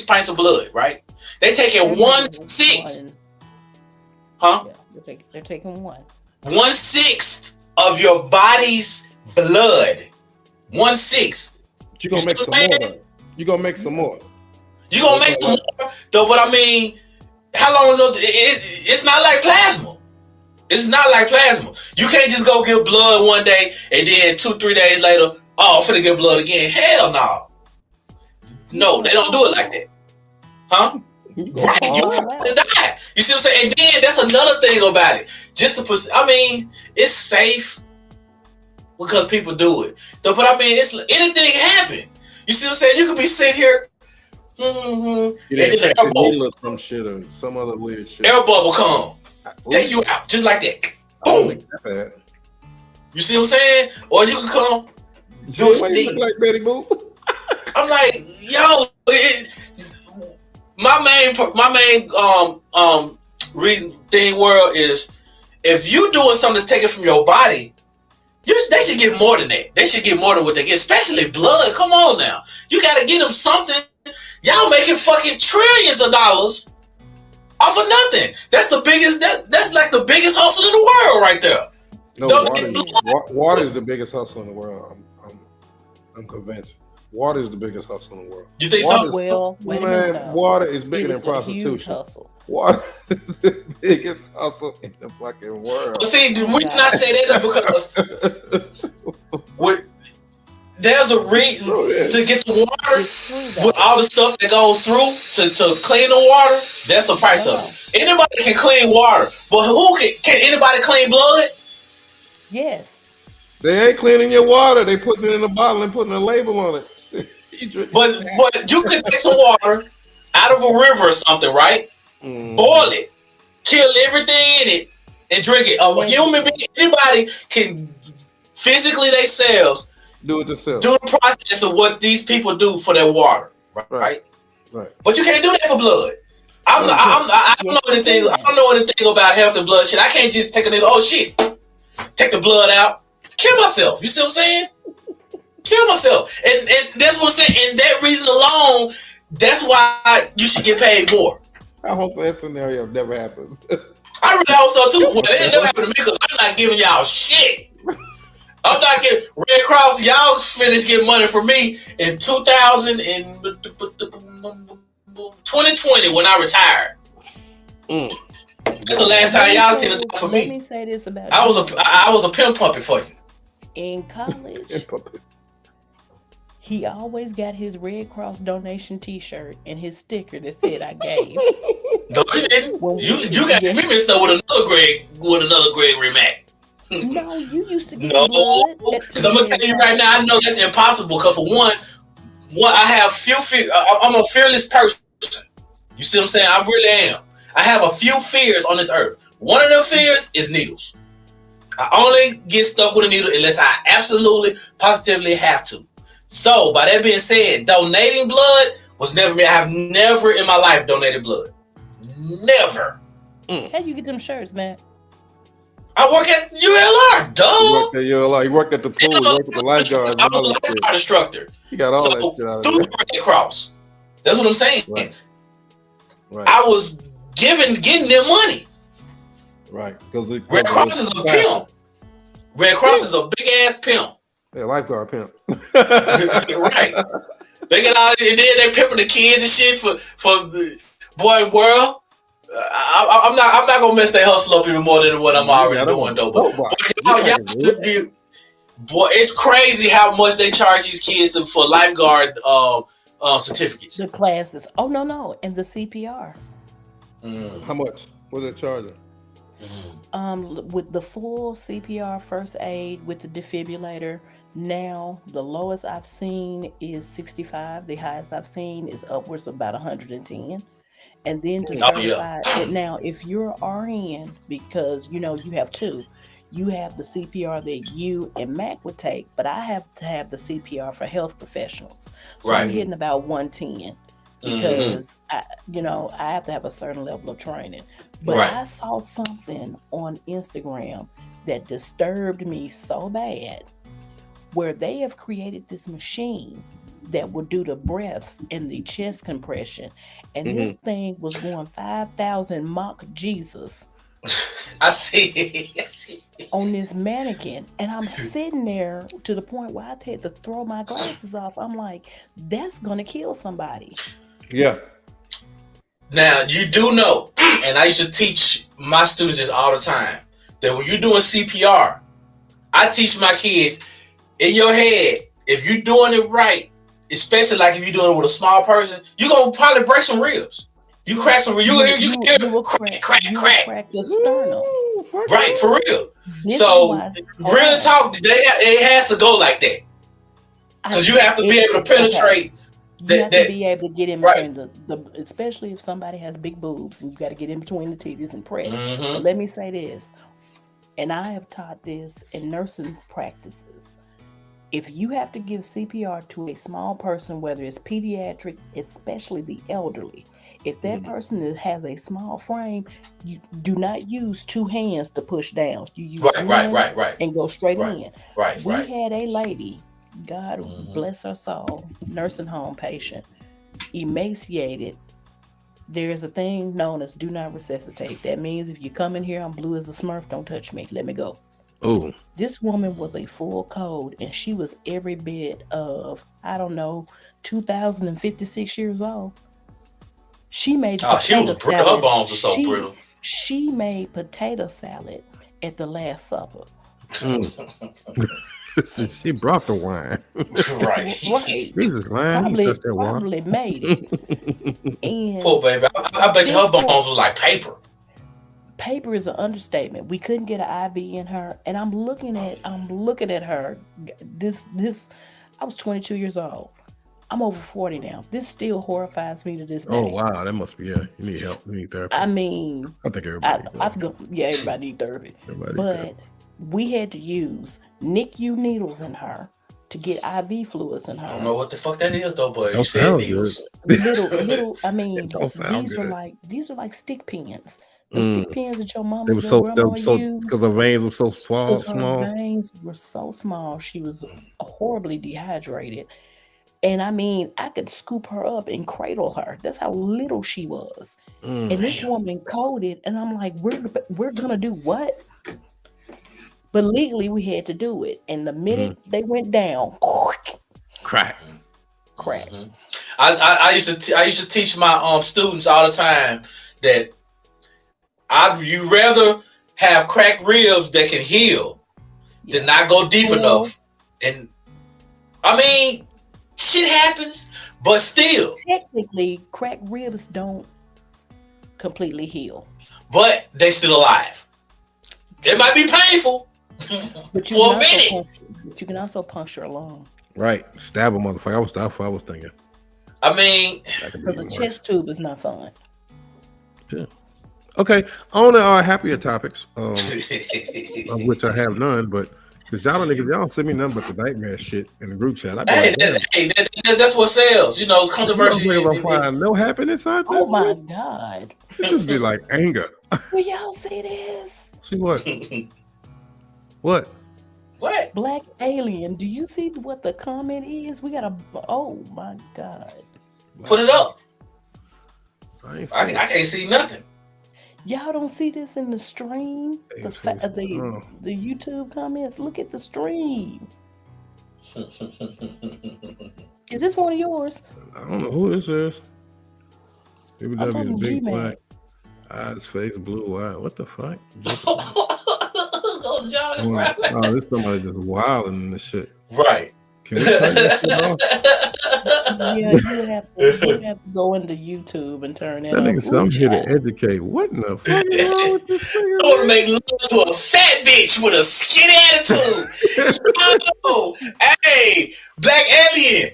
pints of blood, right? They taking 1/6. Huh? Yeah, they're taking 1/6 of your body's blood. 1/6. You gonna make some more. You gonna make some more. You gonna make some more, though. But I mean, how long is it's not like plasma. It's not like plasma. You can't just go give blood one day and then 2-3 days later, I'm finna give blood again. Hell no. No, they don't do it like that. Huh? Right, you fucking die. You see what I'm saying? And then that's another thing about it. I mean, it's safe because people do it. But I mean, it's anything can happen. You see what I'm saying? You could be sitting here. And then some shit or some other weird shit. Air bubble come. Take you out just like that. Boom. You see what I'm saying? Or you can come do a steam. Like Betty Boop. I'm like, yo, my main reason thing world is if you doing something that's taken from your body, they should get more than that. They should get more than what they get, especially blood. Come on now, you gotta get them something. Y'all making fucking trillions of dollars off of nothing. That's the biggest. That's like the biggest hustle in the world right there. No, water is the biggest hustle in the world. I'm convinced. Water is the biggest hustle in the world. You think so? Well, water is bigger than prostitution. Water is the biggest hustle in the fucking world. But see, the reason I say that is because there's a reason to get the water with all the stuff that goes through to clean the water. That's the price of it. Anybody can clean water, but who can anybody clean blood? Yes. They ain't cleaning your water. They putting it in a bottle and putting a label on it. But you can take some water out of a river or something, right? Boil it, kill everything in it, and drink it. A human being, anybody can physically themselves do it themselves. Do the process of what these people do for their water, right? But you can't do that for blood. I don't know anything. I don't know anything about health and blood shit. I can't just take a nigga. Oh shit, take the blood out, kill myself. You see what I'm saying? Kill myself, and that's what I'm saying. And that reason alone, that's why you should get paid more. I hope that scenario never happens. I really hope so too. Well, it never happened to me because I'm not giving y'all shit. I'm not getting Red Cross. Y'all finished getting money from me in 2020 when I retired. That's the last time y'all seen it for me. Let me say this about I was a pimp puppet for you. In college, he always got his Red Cross donation T-shirt and his sticker that said "I gave." No, you didn't. You got me mixed up with another Gregory Mack. No, you used to get blood. Because I'm gonna tell you right now, I know that's impossible. Because for one, I have I'm a fearless person. You see what I'm saying? I really am. I have a few fears on this earth. One of them fears is needles. I only get stuck with a needle unless I absolutely, positively have to. So, by that being said, donating blood was never me. I have never in my life donated blood. Never. How you get them shirts, man? I work at ULR, duh. You worked at ULR. You worked at the pool. You worked at the lifeguard. I was a lifeguard instructor. You got all that shit out of through the Red Cross. That's what I'm saying. Right. I was getting them money. Right. Because Red Cross is a pimp. Red Cross is a big ass pimp. Yeah, lifeguard pimp. Right. They get out and then they pimping the kids and shit for the boy world. I'm not gonna mess that hustle up even more than what I'm already doing though. But y'all should be, boy, it's crazy how much they charge these kids for lifeguard certificates. The classes. Oh no, and the CPR. How much? What are they charging? With the full CPR first aid with the defibrillator, now the lowest I've seen is 65. The highest I've seen is upwards of about 110. And then to certify it now, if you're RN, because you have two, you have the CPR that you and Mac would take, but I have to have the CPR for health professionals. So I'm getting about 110 because I have to have a certain level of training. But I saw something on Instagram that disturbed me so bad, where they have created this machine that will do the breaths and the chest compression. And this thing was going 5,000 Mach Jesus I see. On this mannequin, and I'm sitting there to the point where I had to throw my glasses off. I'm like, that's gonna kill somebody. Yeah. Now you do know, and I used to teach my students this all the time, that when you're doing CPR, I teach my kids in your head, if you're doing it right, especially like if you're doing it with a small person, you're gonna probably break some ribs. You crack some ribs. You will crack the sternum. Right, for real. So real talk, it has to go like that. Because you have to be able to penetrate. You have to be able to get in between the especially if somebody has big boobs and you got to get in between the titties and press. But let me say this, and I have taught this in nursing practices. If you have to give CPR to a small person, whether it's pediatric, especially the elderly, if that person has a small frame, you do not use two hands to push down. You use right, and go straight in. We Right. had a lady, God bless her soul, nursing home patient, emaciated. There's a thing known as do not resuscitate. That means if you come in here, I'm blue as a Smurf, don't touch me. Let me go. Oh. This woman was a full code, and she was every bit of, 2,056 years old. She made she was brittle. Her bones were so brittle. She made potato salad at the Last Supper. She brought the wine. Right. Jesus, man. Probably made it. And poor baby. I bet you her bones were like paper. Paper is an understatement. We couldn't get an IV in her, and I'm looking at her. This I was 22 years old. I'm over 40 now. This still horrifies me to this day. Oh wow, that must be You need help. You need therapy. I mean, I think everybody. Everybody need therapy. We had to use NICU needles in her to get IV fluids in her. I don't know what the fuck that is though, but you said needles. Little. I mean, these are like stick pins. The stick pins that your mama and your grandma used. Because her veins were so small. Her veins were so small. She was horribly dehydrated. And I mean, I could scoop her up and cradle her. That's how little she was. And this woman coded, and I'm like, we're gonna do what? But legally, we had to do it. And the minute they went down, crack. I used to teach my students all the time that you rather have cracked ribs that can heal than not go deep enough. And I mean, shit happens, but still, technically, cracked ribs don't completely heal, but they still alive. It might be painful for a minute, but you can also puncture a lung. Right, stab a motherfucker. That's what I was thinking. I mean, because a chest tube is not fun. Yeah. Okay, on to happier topics, of which I have none, but because y'all don't send me nothing but the nightmare shit in the group chat. That's what sells. You know, it's controversial. No happiness out there. Oh my God! It just be like anger. Will y'all see this? See what? What? Black alien. Do you see what the comment is? We got a. Oh my God! Put it up. I can't see nothing. Y'all don't see this in the stream? The YouTube comments? Look at the stream. Is this one of yours? I don't know who this is. BBW is big black. Eyes, face, blue, white. What the fuck? Oh, this somebody just wilding in this shit. Right. Can we turn this shit off? Yeah, you have to go into YouTube and turn it off. I'm here to educate. What in the fuck is wrong with this thing? I want to make love to a fat bitch with a skinny attitude. Oh, hey, Black alien.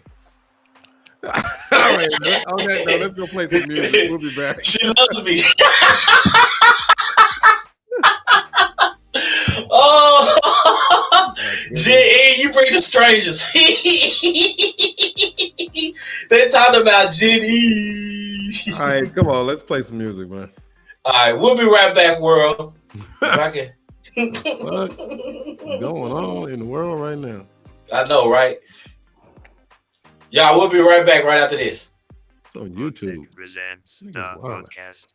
All right, on that note, let's go play some music. We'll be back. She loves me. Oh, J.E., you bring the strangers. They talking about Jenny. All right, come on, let's play some music, man. All right, we'll be right back, world. What's going on in the world right now? I know, right? Y'all, we'll be right back right after this. It's on YouTube. Presents the HoodCast.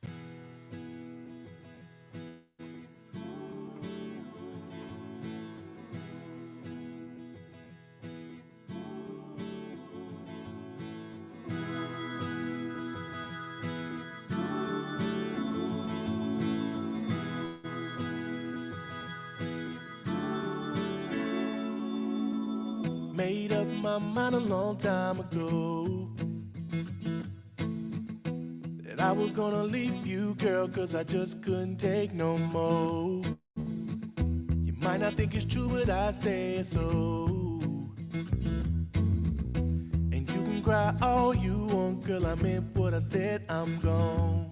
made up my mind a long time ago that I was gonna leave you, girl, cause I just couldn't take no more. You might not think it's true, but I say it so. And you can cry all you want, girl, I meant what I said, I'm gone.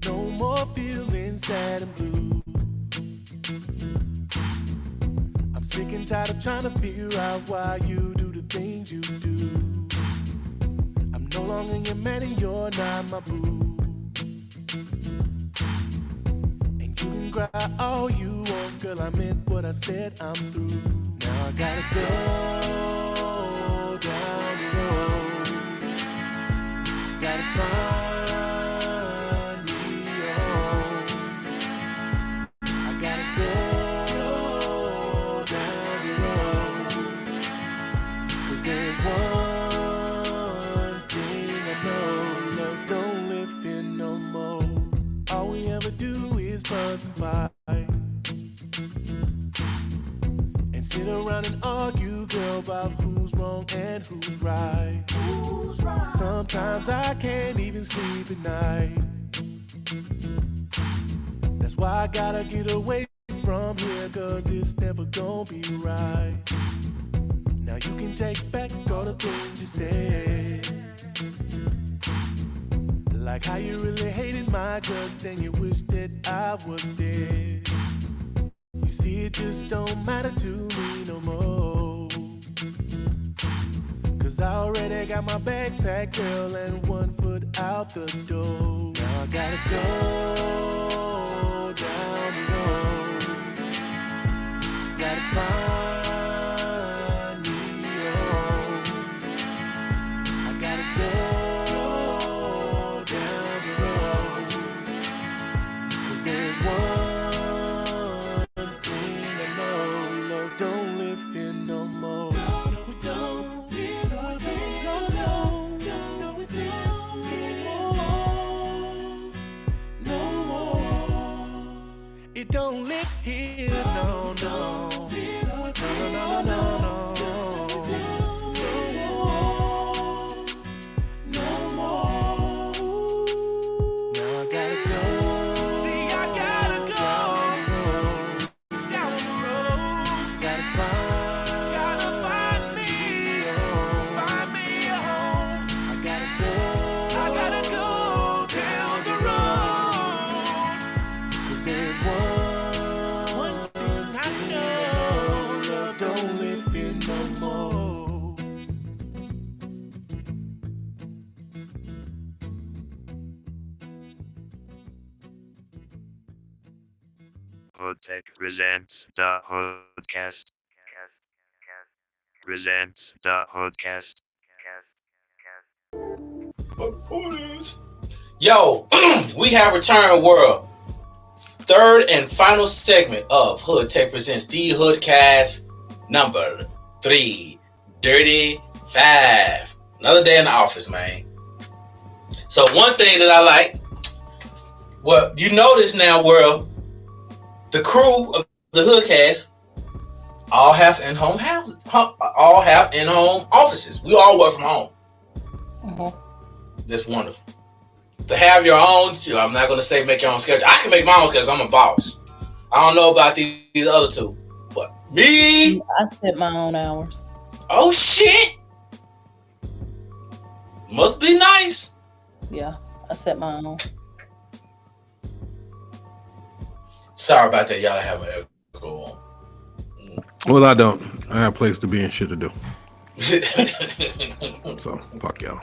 No more feeling sad and blue. I'm sick and tired of trying to figure out why you do the things you do. I'm no longer your man and you're not my boo. And you can cry all you want, girl, I meant what I said, I'm through. Now I gotta go down the road. Gotta find me a home. I gotta go down the road. Cause there's one thing I know, love don't live here no more. All we ever do is fuss and fight and sit around and argue, girl, about who's wrong and who's right. Sometimes I can't even sleep at night. That's why I gotta get away from here, cause it's never gonna be right. Now you can take back all the things you said, like how you really hated my guts and you wish that I was dead. You see, it just don't matter to me no more, cause I already got my bags packed, girl, and 1 foot out the door. Now I gotta go down the road. Gotta find me a home. I gotta go down the road. Cause there's one thing I know, love don't live here no more. No, we don't. It don't live here, no, no. No, no, no, no, no. No more. Now I gotta go. See, I gotta go down the road. Gotta find me a home. Find me a home. I gotta go down the road. Cause there's one thing I know, love don't live here no more. HoodTech presents the HoodCast. Presents the HoodCast. Yo, we have returned, world. Third and final segment of Hood Tech Presents the HoodCast number 335. Another day in the office, man. So one thing that I like, well, you notice now, world, the crew of the HoodCast all have in-home houses, all have in-home offices. We all work from home. That's wonderful. To have your own, I'm not going to say make your own schedule. I can make my own schedule. I'm a boss. I don't know about these other two, but me, I set my own hours. Oh shit! Must be nice. Yeah, I set my own. Sorry about that, y'all. I have an echo on. Well, I don't. I have a place to be and shit to do. So fuck y'all.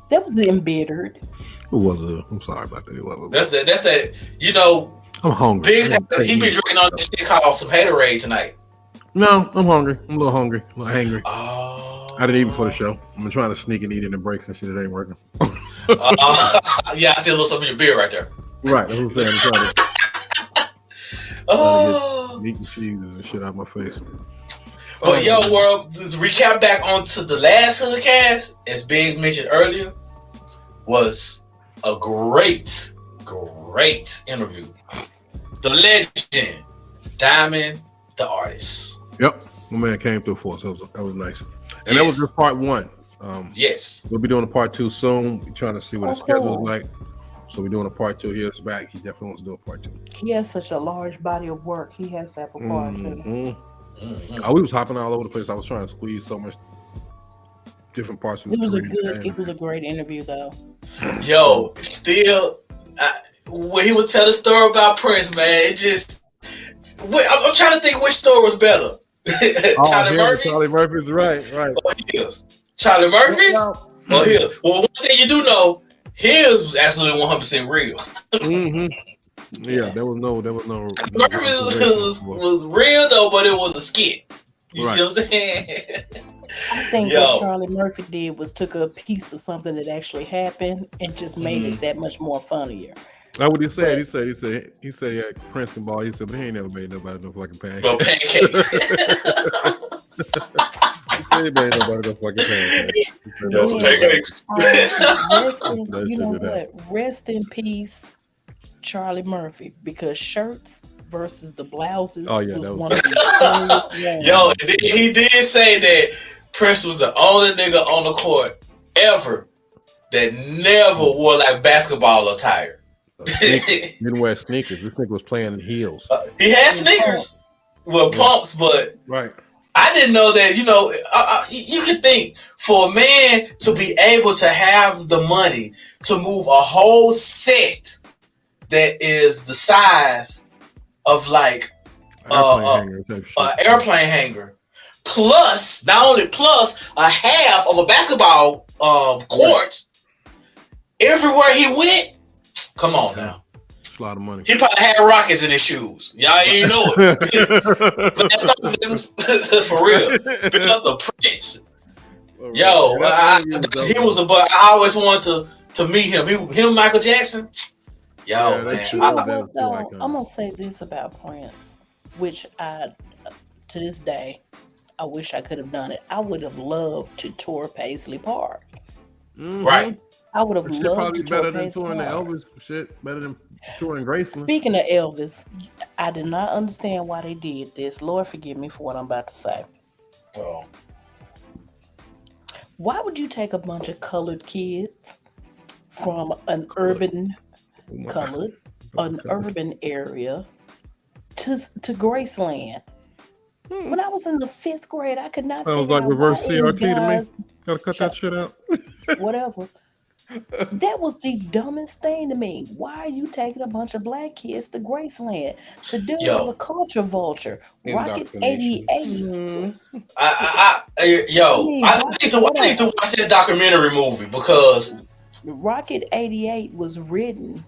That was embittered. It was I'm sorry about that. It was. That's that. You know, I'm hungry. Biggs, he been drinking on this shit called some Haterade tonight. No, I'm hungry. I'm a little hungry. A little hangry. I didn't eat before the show. I've been trying to sneak and eat in the breaks and shit. It ain't working. Yeah, I see a little something in your beer right there. Right. That's what I'm saying. I'm trying to get meat and cheeses and shit out of my face. But yo, world, to recap back onto the last HoodCast, as Big mentioned earlier, was a great interview. The legend, Diamond the artist. Yep, my man came through for us. That was nice, and that was just part one. Yes, we'll be doing a part two soon. We're trying to see what his schedule is like. So we're doing a part two. He's back. He definitely wants to do a part two. He has such a large body of work. He has to have a part two. Oh, we was hopping all over the place. I was trying to squeeze so much different parts of it was a great interview though. Yo, still when he would tell the story about Prince, man, it just I'm trying to think which story was better. Charlie Murphy's right. Or his. Charlie Murphy's or his. Well, one thing you do know, his was absolutely 100% real. Yeah, there was no. Murphy's was real though, but it was a skit. You see what I'm saying? I think what Charlie Murphy did was took a piece of something that actually happened and just made it that much more funnier. That's what he said. He said yeah, Prince can ball. He said, but he ain't never made nobody no fucking pancakes. No pancakes. He said he made nobody no fucking pancakes. No pancakes. You know what? Rest in peace, Charlie Murphy, because shirts versus the blouses was one of the Yo, he did say that Prince was the only nigga on the court ever that never wore like basketball attire. Didn't wear sneakers. This nigga was playing in heels. He had sneakers with pumps, but right. I didn't know that. You know, you could think for a man to be able to have the money to move a whole set that is the size of like airplane hanger, plus not only plus a half of a basketball court. Everywhere he went, come on now, it's a lot of money. He probably had rockets in his shoes. Y'all ain't know it. But that's not for real. Because the Prince. Yo, he was I always wanted to meet him. Him, Michael Jackson. Yo, man. I'm gonna say this about Prince, which to this day, I wish I could have done it. I would have loved to tour Paisley Park. Right. I would have loved probably to better than touring the Elvis shit. Better than touring Graceland. Speaking of Elvis, I did not understand why they did this. Lord forgive me for what I'm about to say. Oh. Why would you take a bunch of colored kids from an urban area to Graceland? When I was in the 5th grade, I could not. That was like reverse CRT to me. Gotta cut that shit out. Whatever. That was the dumbest thing to me. Why are you taking a bunch of black kids to Graceland? The dude was a culture vulture. Rocket 88. I need to watch that documentary movie because Rocket 88 was written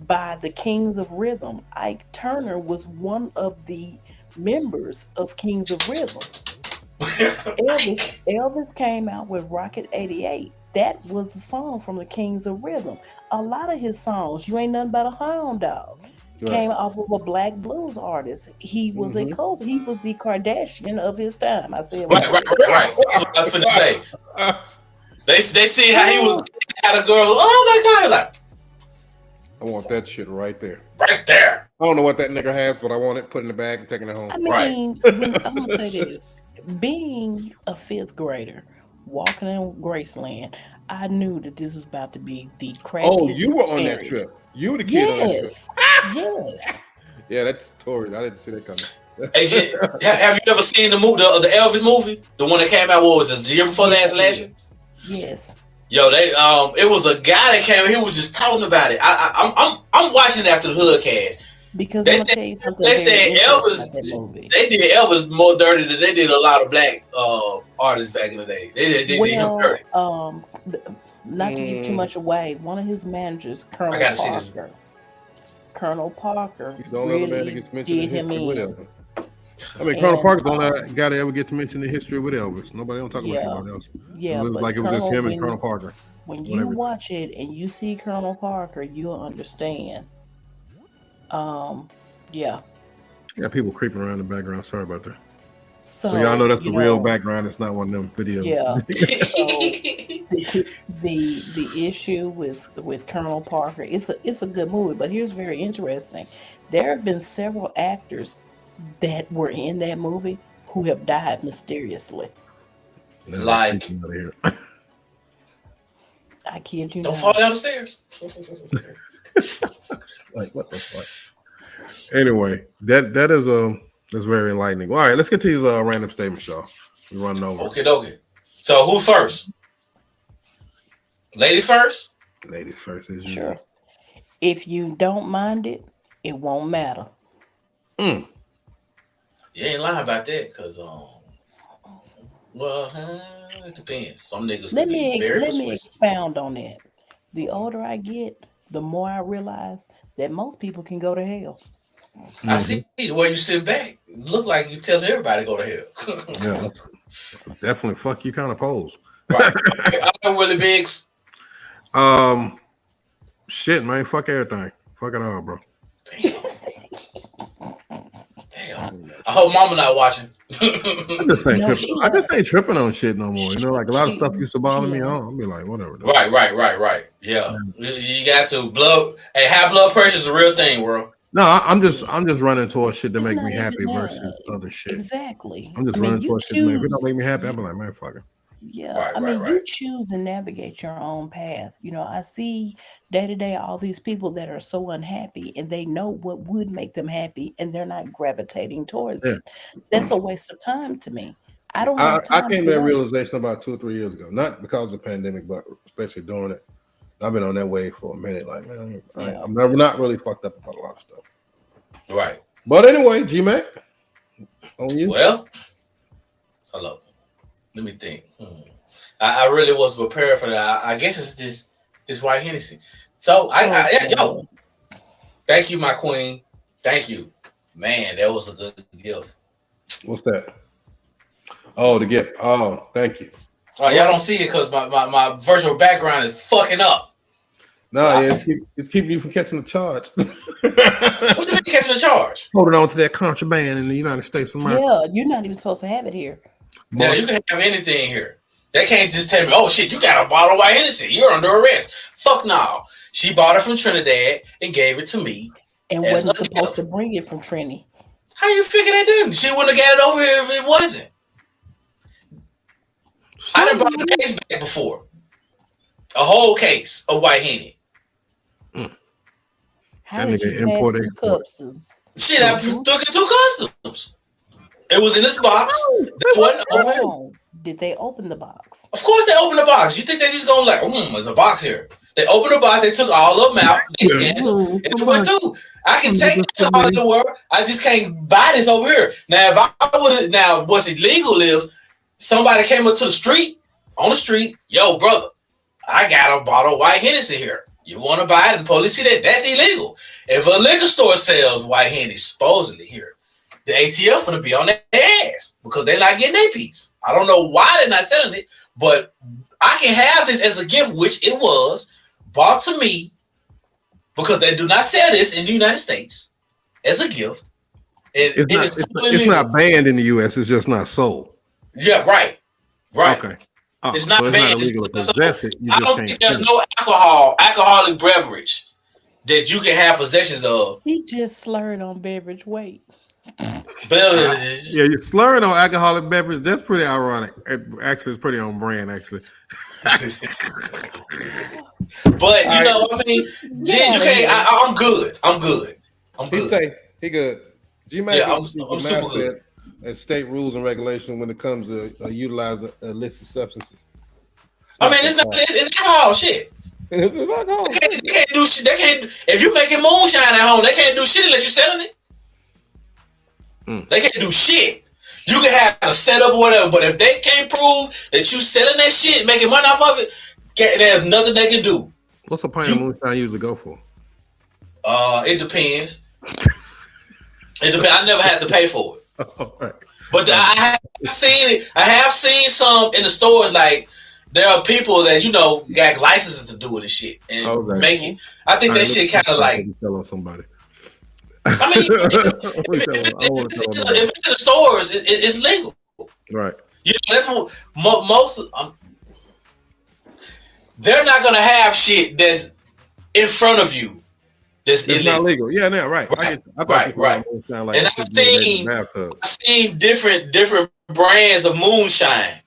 by the Kings of Rhythm. Ike Turner was one of the members of Kings of Rhythm. Elvis came out with Rocket 88. That was the song from the Kings of Rhythm. A lot of his songs, You Ain't Nothing But a Hound Dog, came off of a black blues artist. He was he was the Kardashian of his time. I said right. That's what I was finna say. They see how he was had a girl. Oh my God! Like, I want that shit right there. Right there. I don't know what that nigga has, but I want it put in the bag and taking it home. I mean, I'm gonna say this: being a 5th grader, walking in Graceland, I knew that this was about to be the craziest. Oh, you were on that trip. You were the kid on that trip. Yes. Yeah, that's Tory. I didn't see that coming. Hey, have you ever seen the movie, the Elvis movie, the one that came out? What was it? The year before last year? Yes. Yo, it was a guy that came. He was just talking about it. I'm watching it after the HoodCast. Because they said Elvis. They did Elvis more dirty than they did a lot of black artists back in the day. They did him dirty. Not to give too much away, one of his managers, Colonel Parker, he's the only other man that gets mentioned in history with Elvis. I mean, And, Colonel Parker's the only guy that ever get to mention the history with Elvis. Nobody don't talk about anybody else. Yeah, it looks like it was just him and Colonel Parker. When you watch it and you see Colonel Parker, you'll understand. Yeah. Got people creeping around in the background. Sorry about that. So y'all know that's the real background. It's not one of them videos. Yeah. So the issue with Colonel Parker, it's a good movie, but here's very interesting. There have been several actors that were in that movie who have died mysteriously. Like, I kid you don't not. fall down the stairs. Like, what the fuck? Anyway, that is that's very enlightening. All right, let's get to these random statements, y'all. We're running over. Okay. So who first? Ladies first? Ladies first, as Sure. usual. If you don't mind it, it won't matter. Mm. You ain't lying about that, cause well, it depends. Some niggas Let can be me very let me persuasive. expound on that. The older I get, the more I realize that most people can go to hell. I see the way you sit back. Look like you telling everybody to go to hell. Yeah, definitely fuck you kind of pose. Right. I'm Willie Biggs. Shit, man, fuck everything. Fuck it all, bro. Damn. I hope mama not watching. I just ain't tripping on shit no more. You know, like a lot of stuff used to bother me. I'll be like, whatever. Right. Yeah. You got to high blood pressure is a real thing, bro. No, I'm just running towards shit to make me happy versus other shit. Exactly. I'm just running towards shit. If it don't make me happy, I'll be like, man, fuck it. Yeah, you choose and navigate your own path. You know, I see day to day all these people that are so unhappy and they know what would make them happy and they're not gravitating towards it. That's a waste of time to me. I don't have time. I came to that realization about 2 or 3 years ago, not because of the pandemic, but especially during it. I've been on that wave for a minute. Like, man, I'm not really fucked up about a lot of stuff. Right. But anyway, G-Mac, on you. Well, hello. Let me think. I really was prepared for that. I guess it's this White Hennessy. So yo, thank you, my queen. Thank you, man. That was a good gift. What's that? Oh, the gift. Oh, thank you. Y'all don't see it because my virtual background is fucking up. No, it's keeping you from catching the charge. What's the catching the charge? Holding on to that contraband in the United States of America. Yeah, you're not even supposed to have it here. Yeah, you can have anything here. They can't just tell me, oh shit, you got a bottle of White Hennessy. You're under arrest. Fuck no. She bought it from Trinidad and gave it to me. And wasn't supposed to bring it from Trini. How you figure that didn't? She wouldn't have got it over here if it wasn't. I done brought a case back before. A whole case of White Henny. How did you pass through customs? Shit, I took it to customs. It was in this box. Did they open the box? Of course they opened the box. You think they just gonna like, there's a box here. They opened the box, they took all of them out, they scanned them, and it went through. I can take alcohol in the world, I just can't buy this over here. Now, if I would now what's illegal is somebody came up to the street, on the street, yo, brother, I got a bottle of White Hennessy here. You want to buy it? And police see that? That's illegal. If a liquor store sells White Hennessy supposedly here, the ATF gonna be on their ass because they're not getting their piece. I don't know why they're not selling it, but I can have this as a gift, which it was bought to me because they do not sell this in the United States as a gift. It's not banned in the U.S. It's just not sold. Yeah, right. Okay. Oh, it's not banned. It's not illegal to possess it. I don't think there's no alcoholic beverage that you can have possessions of. He just slurred on beverage weight. You're slurring on alcoholic beverage. That's pretty ironic. Actually, it's pretty on brand, actually. But you know, I mean, Jen, you can't. I'm good. I'm good. He good. G-Mac, yeah, I'm super good. And state rules and regulations when it comes to utilizing illicit substances. I mean, it's alcohol shit. It's alcohol. They can't do shit. They can't. If you making moonshine at home, they can't do shit unless you're selling it. They can't do shit. You can have a setup or whatever, but if they can't prove that you selling that shit, making money off of it, there's nothing they can do. What's a pint of moonshine usually go for? It depends. It depends. I never had to pay for it. Right. But I have seen it. I have seen some in the stores. Like there are people that got licenses to do it and shit and make it. I think that shit kind of like tell somebody. I mean, if it's in the stores, it's legal. Right. That's what most. They're not gonna have shit that's in front of you That's illegal. Not legal. Yeah, no, right. Right. I thought you sound like and I've seen different brands of moonshine.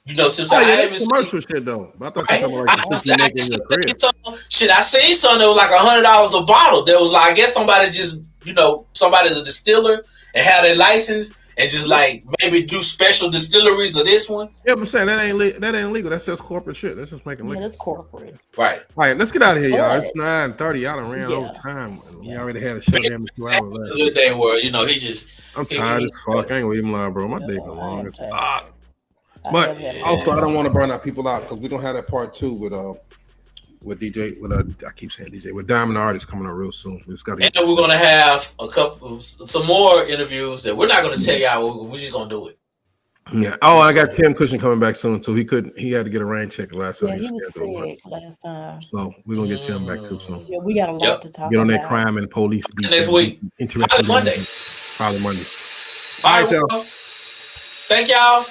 You know, since I haven't commercial shit though. But I thought you were talking about making your crib. I seen something that was like $100 a bottle. That was like, I guess somebody's a distiller and have their license and just like maybe do special distilleries of this one. Yeah, but I'm saying that ain't legal. That's just corporate shit. That's just making legal. Yeah, that's corporate. Right. All right, let's get out of here, y'all. It's 9:30. Y'all done ran over time. We already had a show damn 2 hours left. Good day, world. You know, I'm tired as fuck. I ain't gonna even lie, bro. My day been long as fuck. But also, I don't want to burn our people out because we're gonna have that part 2 with DJ. I keep saying DJ with Diamond Artists coming up real soon. We just got. And we're gonna have some more interviews that we're not gonna tell y'all. We're just gonna do it. Yeah. Oh, I got Tim Cushing coming back soon too. He had to get a rain check last time. Yeah, he was sick last time. So we're gonna get Tim back too soon. Yeah, we got a lot to talk about. Get on that crime and police beat next week. Interesting. Probably Monday. All right, y'all. Thank y'all.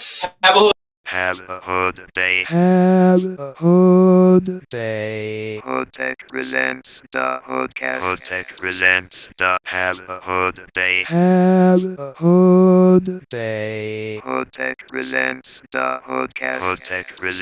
Have a hood day. Have a hood day. HoodTech presents the HoodCast. HoodTech presents the Have a Hood Day. Have a hood day. HoodTech presents the HoodCast. HoodTech presents